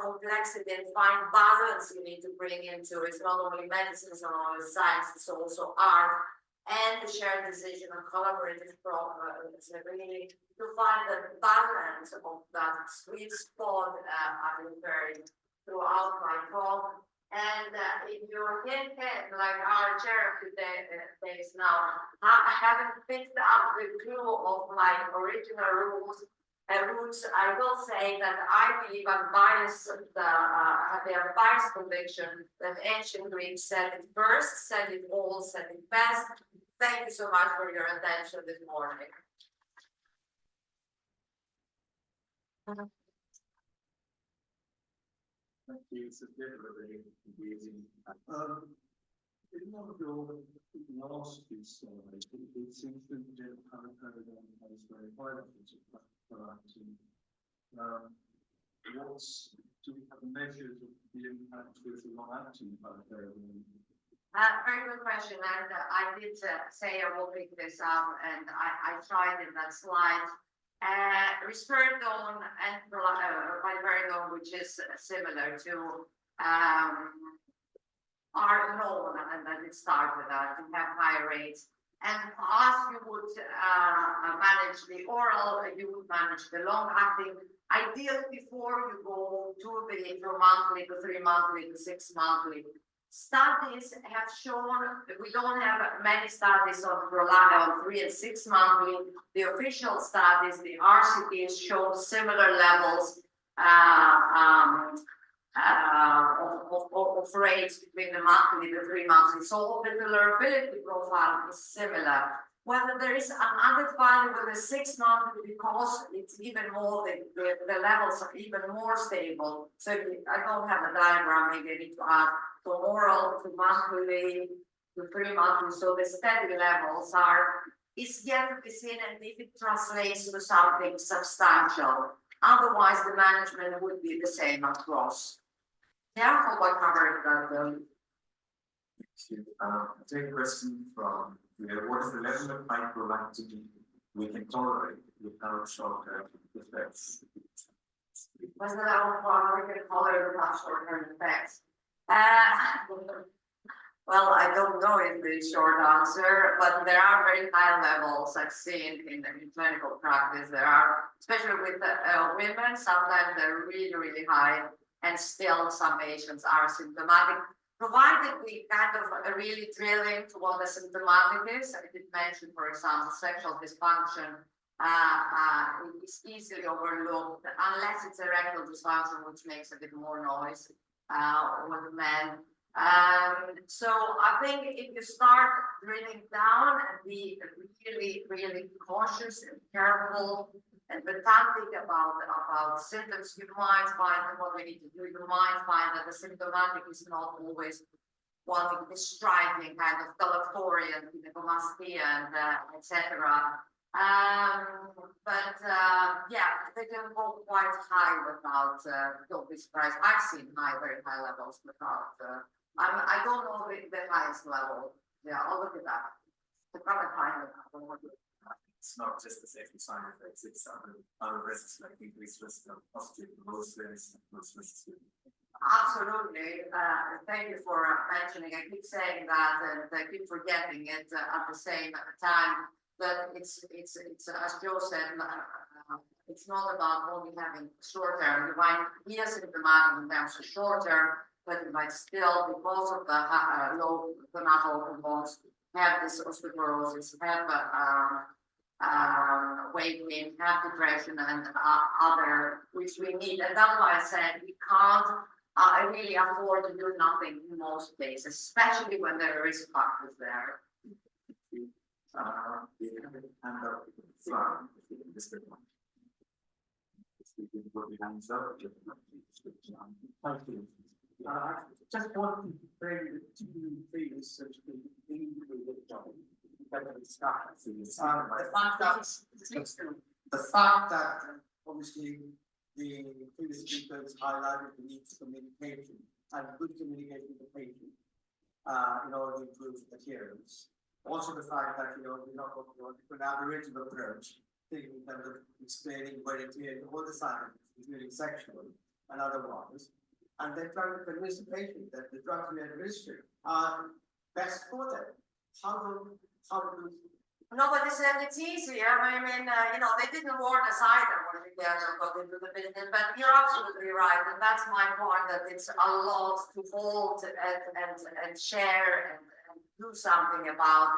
complexity and fine balance you need to bring into it's not only medicine, it's not only science, it's also art and the shared decision and collaborative programs. Really to find the balance of that sweet spot I'm referring throughout my talk. And if you're like our chair today is now, I haven't picked up the clue of my original rules and roots, I will say that I believe I'm biased, have a biased conviction that ancient Greeks said it first, said it all, said it best. Thank you so much for your attention this morning. Thank you. It's a bit of a confusing. In one of your last two slides, it seems to be hyperprolactinemia has very high levels of prolactin. Do we have measures of the impact with the long-acting hyperprolactinemia? Very good question, and I did say I will pick this up, and I tried in that slide. Risperidone and paliperidone, which is similar to, are known, and then it starts with that, and have high rates. And as you would manage the oral, you would manage the long-acting. Ideally, before you go to the monthly, to 3 monthly, to 6 monthly. Studies have shown we don't have many studies on 3 and 6 monthly. The official studies, the RCTs, show similar levels of rates between the monthly and the 3 monthly. So the tolerability profile is similar. Whether there is another value with the 6 monthly because it's even more, the levels are even more stable. So I don't have a diagram, maybe I need to add from oral to monthly to 3 monthly. So the steady levels is yet to be seen, and if it translates to something substantial. Otherwise, the management would be the same across. Yeah, I hope I covered that. I take a question from what is the level of hyperprolactinemia we can tolerate without short-term effects? What's the level of how we can tolerate without short-term effects? Well, I don't know is the short answer, but there are very high levels I've seen in clinical practice. There are, especially with women, sometimes they're really, really high, and still some patients are symptomatic. Provided we kind of really drill into what the symptomatic is, I did mention, for example, sexual dysfunction is easily overlooked unless it's erectile dysfunction, which makes a bit more noise with men. So I think if you start drilling down and be really, really cautious and careful and pedantic about symptoms, you might find that what we need to do, you might find that the symptomatic is not always wanting this striking kind of galactorian, gynecomastia, and etc. Yeah, they can go quite high without, don't be surprised. I've seen very high levels without, I don't know the highest level. Yeah, I'll look at that. The probably find it. It's not just the safety side effects, it's other risks like increased risk of osteoporosis, those risks. Absolutely. Thank you for mentioning. I keep saying that and I keep forgetting it at the same time. But it's as Joe said, it's not about only having short term. You might be asymptomatic in terms of short term, but you might still, because of the low gonadal hormones, have this osteoporosis, have weight gain, have depression, and other, which we need. And that's why I said we can't really afford to do nothing in most cases, especially when there are risk factors there. Thank you. Just want to bring the two things that we the fact that obviously the previous speakers highlighted the need for communication and good communication with the patient in order to improve adherence. Also the fact that we're not going to collaborative approach, thinking in terms of explaining what it is, all the science, including sexual and otherwise, and then trying to convince the patient that the drugs we administer are best for them. How do No, but it's easy. I mean, they didn't warn us either when we got into the business, but you're absolutely right. And that's my point, that it's a lot to hold and share and do something about,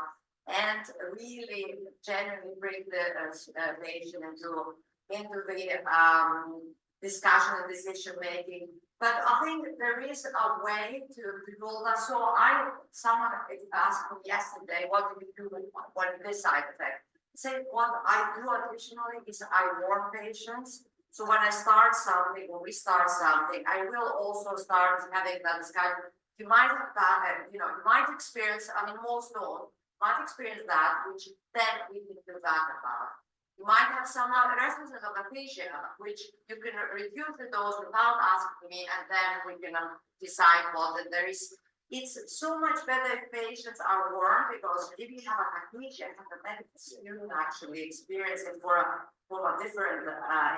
and really genuinely bring the patient into the discussion and decision making. But I think there is a way to do that. So someone asked me yesterday, what do you do when this side effect? Say what I do additionally is I warn patients. So when I start something, when we start something, I will also start having that discussion. You might have that, you might experience, I mean, most don't, might experience that, which then we can do that about. You might have some restlessness of aphasia, which you can reduce the dose without asking me, and then we can decide what. And it's so much better if patients are warned, because if you have an aphasia, you actually experience it from a different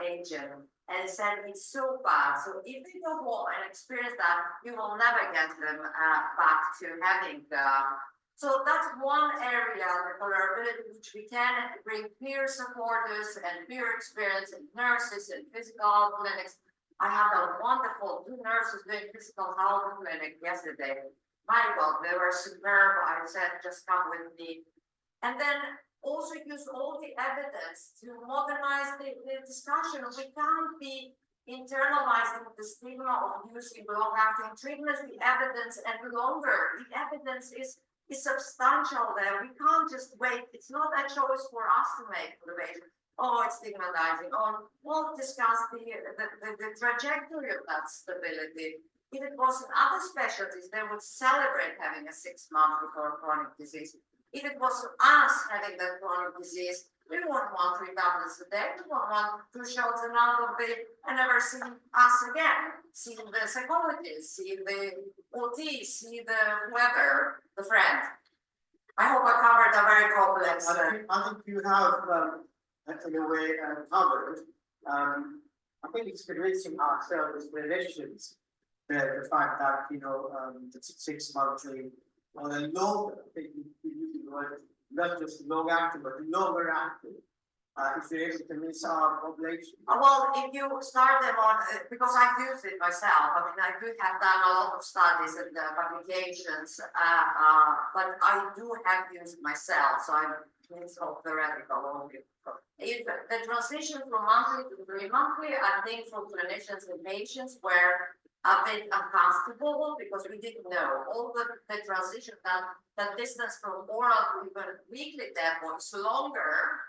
agent, and said it's so bad. So if they don't want and experience that, you will never get them back to having So that's one area, the tolerability, which we can bring peer supporters and peer experience and nurses and physical clinics. I had a wonderful 2 nurses doing physical health clinic yesterday. My God, they were superb. I said, just come with me. And then also use all the evidence to modernize the discussion. We can't be internalizing the stigma of using long-acting treatments, the evidence, and longer. The evidence is substantial there. We can't just wait. It's not a choice for us to make for the patient. Oh, it's stigmatizing. Or we'll discuss the trajectory of that stability. If it was in other specialties, they would celebrate having a 6-month before chronic disease. If it was us having that chronic disease, we wouldn't want 3 tablets a day. We wouldn't want 2 shots and out of it and never see us again. See the psychologist, see the OT, see the whoever, the friend. I hope I covered a very complex. I think you have, in a way, covered. I think it's convincing ourselves as clinicians the fact that it's 6 monthly or a longer. I think we use the word not just long acting, but longer acting. If you're able to convince our population. Well, if you start them on, because I've used it myself. I mean, I could have done a lot of studies and publications, but I do have used it myself. So it's all theoretical only. If the transition from monthly to 3 monthly, I think for clinicians and patients, where a bit uncomfortable because we didn't know all the transition that distance from oral to even weekly demo is longer,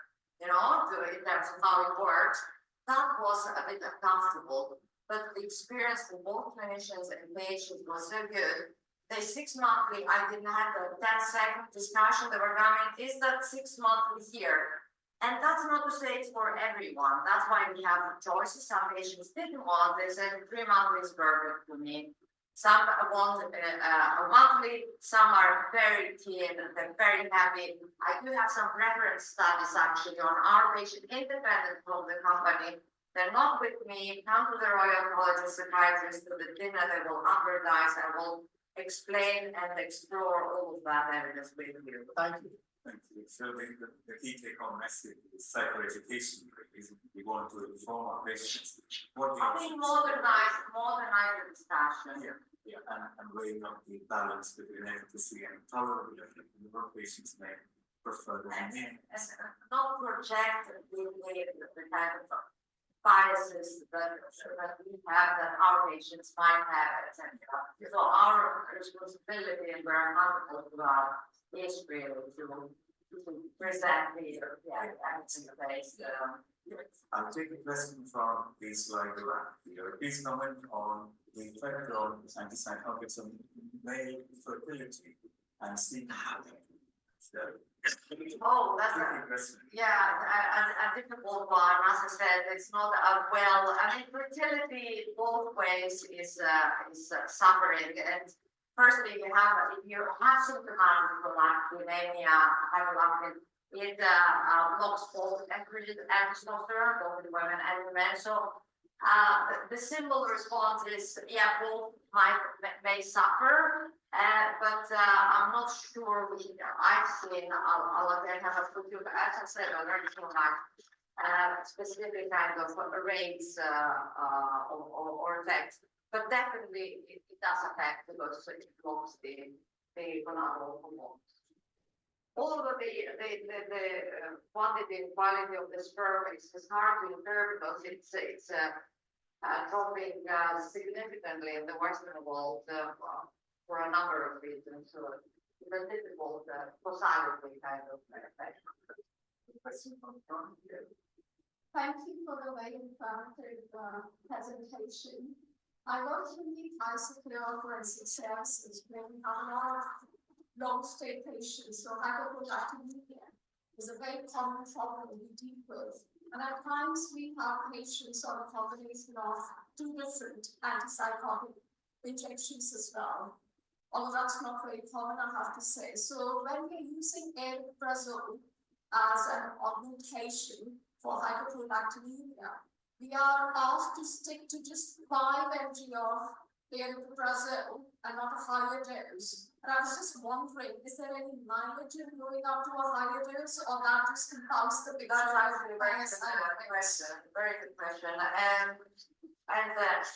in terms of how it works. That was a bit uncomfortable, but the experience for both clinicians and patients was so good. The 6 monthly, I didn't have the 10-second discussion. They were coming, is that 6 monthly here? And that's not to say it's for everyone. That's why we have choices. Some patients didn't want this, and 3 monthly is perfect for me. Some want a monthly, some are very keen, they're very happy. I do have some reference studies actually on our patient independent from the company. They're not with me, come to the Royal College of Psychiatrists to the dinner, they will advertise, I will explain and explore all of that evidence with you. Thank you. Thank you. So the key take-home message is psychoeducation. We want to inform our patients. I think modernize the discussion. Yeah, and weighing up the balance between efficacy and tolerability. More patients may prefer that. And not project the kind of biases that we have, that our patients might have, etc. So our responsibility and we're accountable to our is really to present the evidence-based. I'll take a question from the slide here. Please comment on the effect of antipsychotics on male fertility and sleep habit. Oh, that's a difficult one. As I said, it's not fertility both ways is suffering. And firstly, if you have symptomatic prolactinemia, hyperprolactinemia, it blocks both estrogen and testosterone, both in women and in men. So the simple response is, both may suffer, but I'm not sure I've seen, I'll again have a put you, as I said, already so much specific kind of rates or effects. But definitely it does affect because it blocks the gonadal hormones. Although the quantity and quality of the sperm is hard to infer because it's dropping significantly in the Western world for a number of reasons. So it's a difficult causality kind of effect. Thank you for the very informative presentation. I wrote in the ICCL for success is when we have a lot of long-stay patients, so hyperprolactinemia is a very common problem we deal with. And at times we have patients on a combination of 2 different antipsychotic injections as well. Although that's not very common, I have to say. So when we're using aripiprazole as an augmentation for hyperprolactinemia, we are asked to stick to just 5 mg of aripiprazole and not a higher dose. And I was just wondering, is there any mileage in going up to a higher dose, or that just compounds the picture? That's actually a very good question. Very good question. And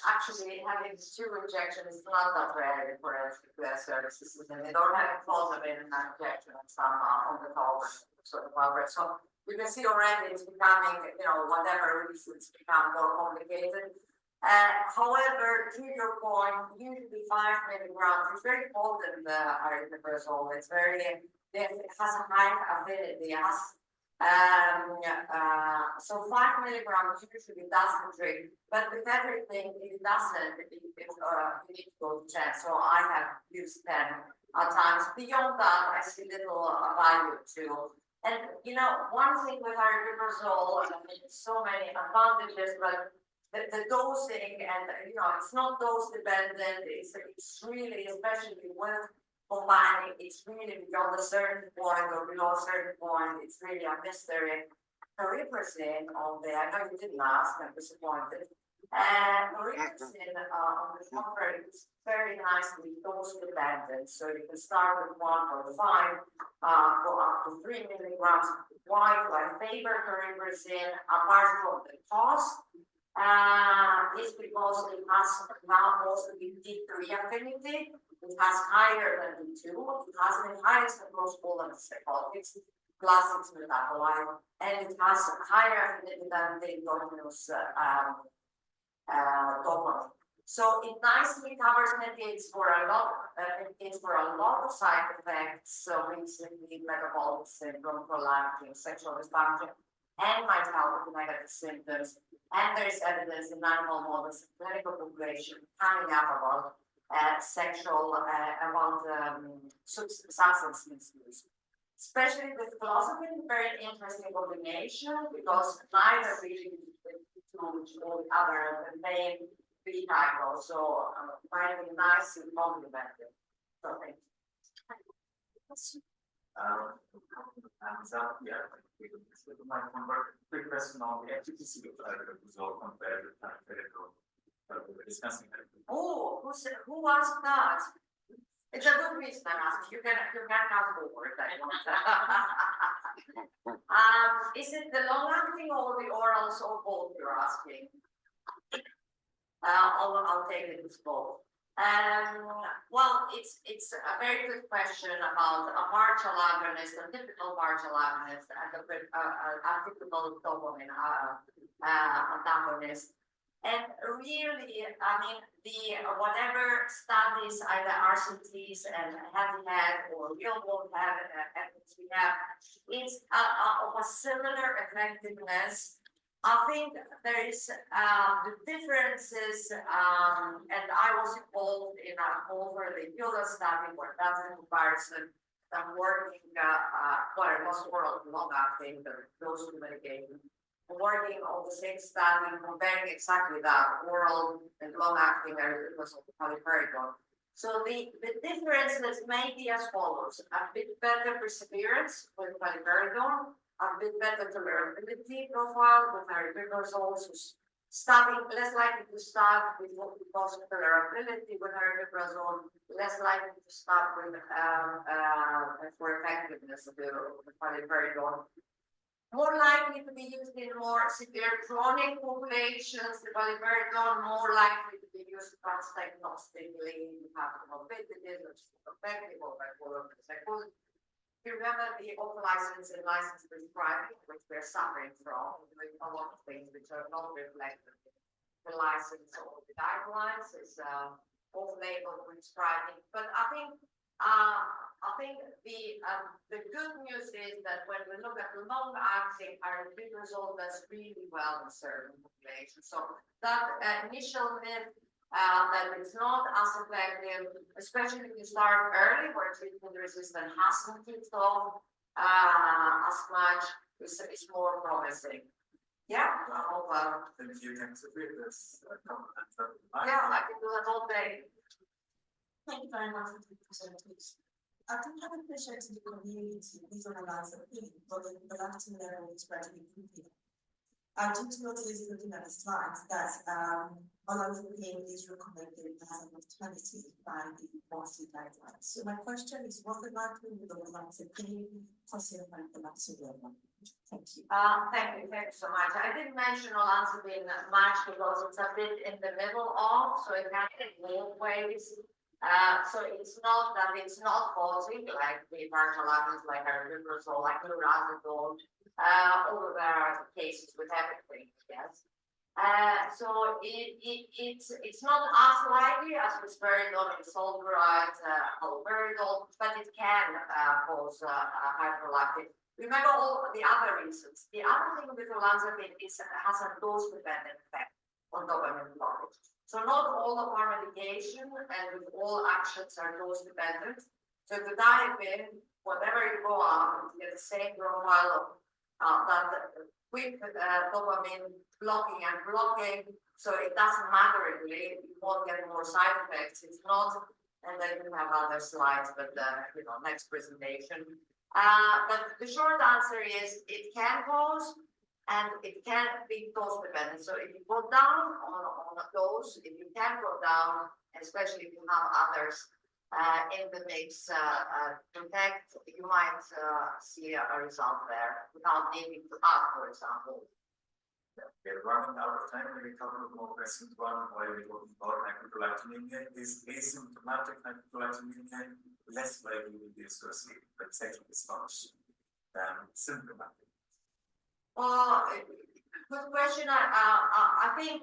actually, having 2 injections is not that rare for services, and they don't have clozapine in that injection and some on the top sort of coverage. So you can see already it's becoming, whatever reasons become more complicated. However, to your point, usually 5 milligrams is very potent, aripiprazole. It has a high affinity. So 5 milligrams usually does the trick, but with everything, it doesn't. You need to go to 10. So I have used 10 at times. Beyond that, I see little value too. And one thing with aripiprazole, so many advantages, but the dosing and it's not dose dependent. It's really, especially with combining, it's really beyond a certain point or below a certain point. It's really a mystery. Cariprazine on the, I know you didn't ask, I'm disappointed. And cariprazine on the contrary is very nicely dose dependent. So you can start with 1.5, go up to 3 milligrams. Why do I favor cariprazine apart from the cost? Is because it has now also the D3 affinity. It has higher than D2. It has the highest across all antipsychotics, plus its metabolite, and it has a higher affinity than the endogenous dopamine. So it nicely covers mitigates for a lot, of side effects, so basically metabolic syndrome, prolactin, sexual dysfunction, and might help with negative symptoms. And there's evidence in animal models, clinical population coming up about substance misuse. Especially with clozapine, very interesting combination because neither really to all other the main vehicle, so might be nicely complemented. So thank you. My quick question on the efficacy of result compared with empirical. We're discussing that. Oh, who asked that? It's a good reason I'm asking. You can have forward. Is it the long acting or the orals or both you're asking? I'll take it as both. Well, it's a very good question about a partial agonist, a typical partial agonist, and a typical dopamine antagonist. And really, I mean, the whatever studies, either RCTs and head-to-head or real-world evidence we have, it's of a similar effectiveness. I think there is the differences, and I was involved in over the Yoga study where that's a comparison. I'm working, well, it was oral long-acting, those two medications. Working on the same study, comparing exactly that oral and long-acting because of the paliperidone. So the differences may be as follows: a bit better perseverance with paliperidone, a bit better tolerability profile with aripiprazole, so starting less likely to start with what we call tolerability with aripiprazole, less likely to start with for effectiveness of the paliperidone. More likely to be used in more severe chronic populations, the paliperidone more likely to be used transdiagnostically. You have comorbidities, which is effective or bipolar psychosis. You remember the open license and license prescribing, which we're suffering from, doing a lot of things which are not reflected in the license or the guidelines. It's off-label prescribing, but I think the good news is that when we look at long-acting aripiprazole, that's really well in certain populations. So that initial myth that it's not as effective, especially if you start early, where treatment-resistant hasn't kicked off as much, is more promising. Yeah, I hope. Then you can submit this comment. Yeah, I can do that all day. Thank you very much for the presentation. I think having appreciated the community visualize the thing, but the productive level is gradually improving. I did notice looking at the slides that olanzapine is recommended as an alternative by the policy guidelines. So my question is, what exactly will the olanzapine consider hyperprolactinemia level? Thank you. Thank you so much. I didn't mention olanzapine much because it's a bit in the middle of, so it can be both ways. So it's not that it's not causing like the partial agonists like aripiprazole, like lurasidone, although there are cases with everything, yes. So it's not as likely as risperidone and sulfuride, haloperidol, but it can cause hyperprolactinemia. Remember all the other reasons. The other thing with olanzapine is it has a dose-dependent effect on dopamine blockage. So not all of our medication and with all actions are dose dependent. So the diapine, whatever you go on, you get the same profile of that quick dopamine blocking and blocking. So it doesn't matter really, you won't get more side effects. It's not, and then you have other slides, but next presentation. But the short answer is it can cause. And it can be dose dependent. So if you go down on a dose, if you can go down, especially if you have others in the mix protect, you might see a result there without needing to add, for example. We're running out of time. Maybe a couple of more questions. One, while we're talking about hyperprolactinemia, is asymptomatic hyperprolactinemia less likely to be associated with sexual dysfunction than symptomatic? Well, Good question. I think,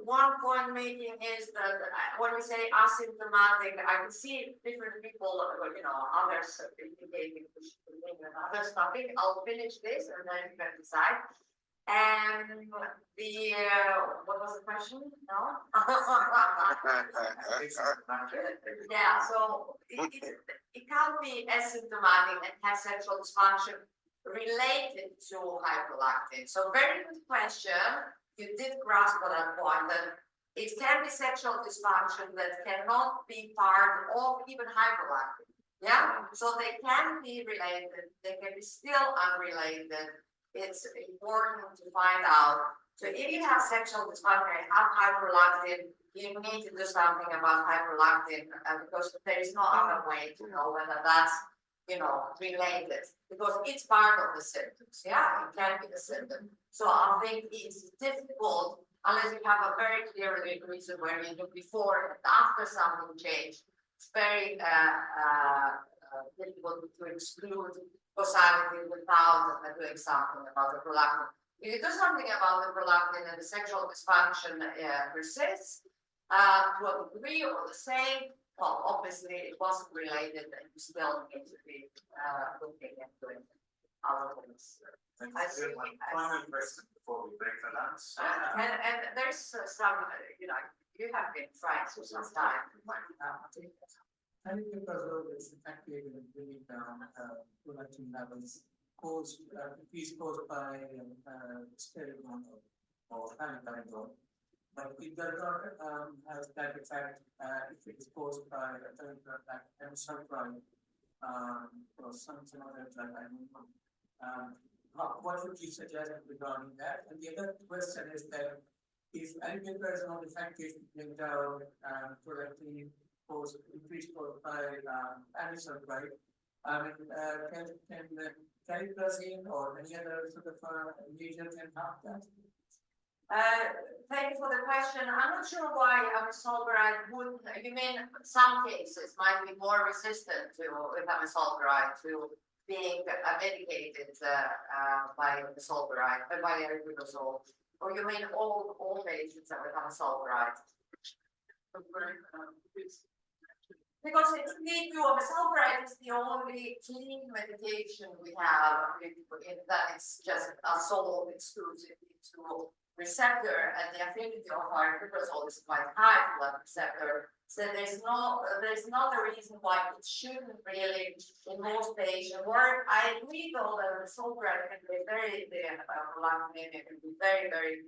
one point making is that when we say asymptomatic, I can see different people, others indicating we should continue and others stopping. I'll finish this and then you can decide. And what was the question? No? Yeah, so it can be asymptomatic and have sexual dysfunction related to hyperlactin. So very good question. You did grasp on that point that it can be sexual dysfunction that cannot be part of even hyperlactin. Yeah, so they can be related, they can be still unrelated. It's important to find out. So if you have sexual dysfunction and have hyperlactin, you need to do something about hyperlactin because there is no other way to know whether that's related, because it's part of the symptoms. Yeah, it can be the symptom. So I think it's difficult unless you have a very clear reason where you do before and after something changed. It's very difficult to exclude causality without doing something about the prolactin. If you do something about the prolactin and the sexual dysfunction persists to a degree or the same, well, obviously it wasn't related and you still need to be looking and doing other things. I see. Final question before we break for lunch. And there's some, you have been trying for some time. I think because of this effective in bringing down prolactin levels is caused by spironolactone or panthenol, but it does not have that effect if it is caused by a third drug like antipsychotic or something other drug. I don't know. What would you suggest regarding that? And the other question is that if albumin is not effective to bring down prolactin cause increased by antipsychotic, can cariprazine or any other sort of agent can help that? Thank you for the question. I'm not sure why amisulpride would. You mean some cases might be more resistant to amisulpride to being medicated by amisulpride by aripiprazole, or you mean all patients with amisulpride? Because it's amisulpride is the only clean medication we have in that it's just sold exclusively to receptor, and the affinity of aripiprazole is quite high for that receptor. So there's not a reason why it shouldn't really in most patients work. I agree though that amisulpride can be hyperprolactinemia can be very, very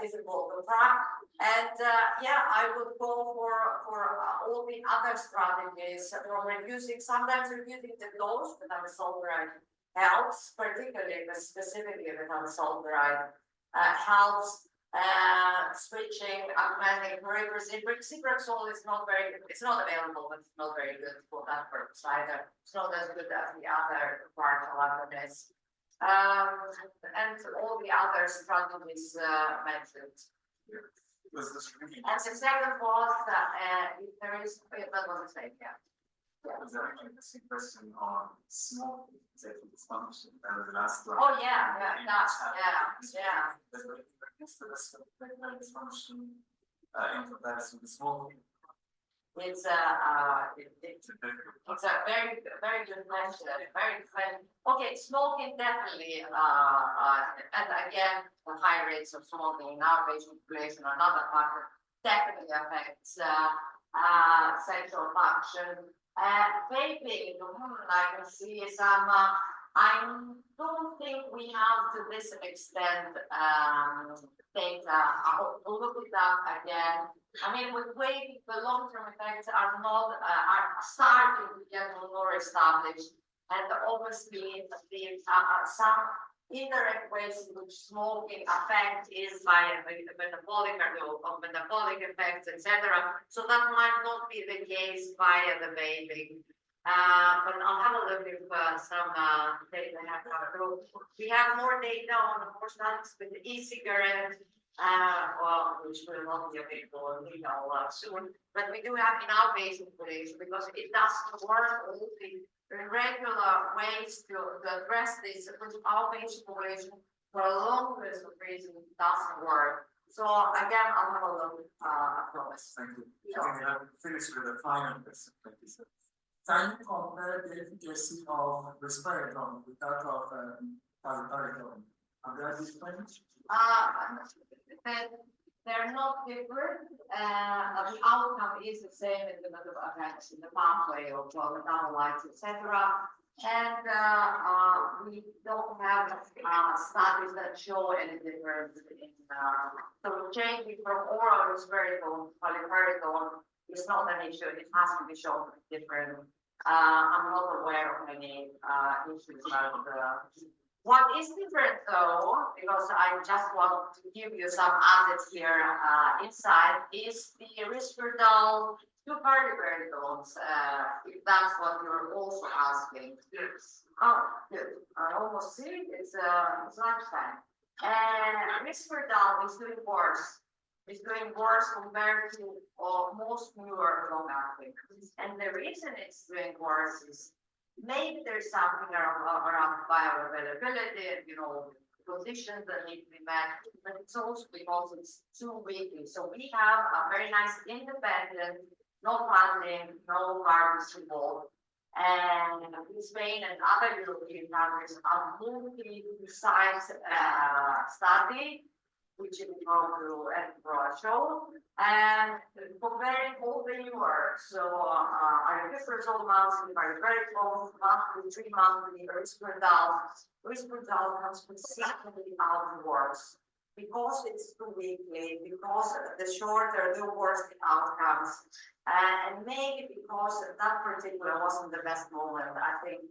difficult to track. And I would go for all the other strategies for reducing, sometimes reducing the dose with amisulpride helps, particularly specifically with amisulpride helps. Switching augmenting reciprocol is not very good. It's not available, but it's not very good for that purpose either. It's not as good as the other partial agonists. And all the other strategies mentioned. Was this really And the second was if there is that was the same, yeah. was there any interesting question on smoking executive dysfunction? That was the last one. Oh yeah. There's a risk for this executive dysfunction in comparison to smoking. It's a very, very good question. Very good question. Okay, smoking definitely, and again, the high rates of smoking in our patient population are another factor, definitely affects sexual function. Vaping, I can see some. I don't think we have to this extent data. I'll look it up again. I mean, with vaping, the long-term effects are not are starting to get more established, and obviously some indirect ways in which smoking affect is by metabolic effects, etc. So that might not be the case via the vaping. But I'll have a look if some data have come through. We have more data on the more studies with the e-cigarette, which will not be available soon. But we do have in our patient population because it doesn't work all the regular ways to address this. Our patient population for a long list of reasons doesn't work. So again, I'll have a look, I promise. Thank you. I think we have finished with the final question. Thank you, sir. Can you compare the efficacy of risperidone with that of paliperidone? Are they different? They're not different, the outcome is the same in the method of effects in the pathway of metabolites, etc. And we don't have studies that show any difference in so changing from oral risperidone to paliperidone is not an issue. It has to be shown different. I'm not aware of any issues about what is different though, because I just want to give you some assets here inside, is the risperidone to paliperidones, if that's what you're also asking. Yes. Oh, good. I almost see it. It's lunchtime. And risperidone is doing worse. It's doing worse compared to most newer long-acting. And the reason it's doing worse is maybe there's something around bioavailability and, conditions that need to be met, but it's also because it's too weakly. So we have a very nice independent, no funding, no parties involved. And in Spain and other European countries, a multi-site study, which is going to Edinburgh show, and comparing all the newer, so aripiprazole monthly, paliperidone monthly, 3 monthly, risperidone comes consistently out worse because it's too weakly, because the shorter, the worse the outcomes, and maybe because that particular wasn't the best moment. I think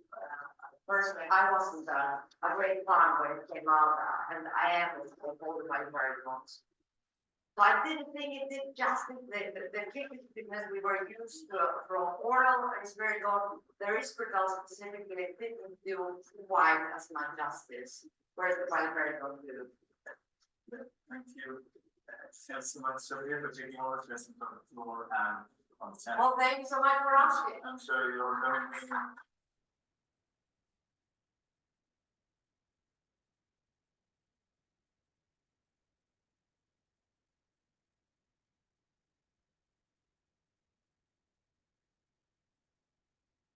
personally, I wasn't a great fan when it came out, and I am with all the paliperidone. So I didn't think it did justice the effectiveness we were used to from oral risperidone. The risperidone specifically didn't do quite as much justice, whereas the paliperidone do. Thank you. Thanks so much, Sophia, for taking all the questions on the floor and on the chat. Well, thank you so much for asking. I'm sure you're going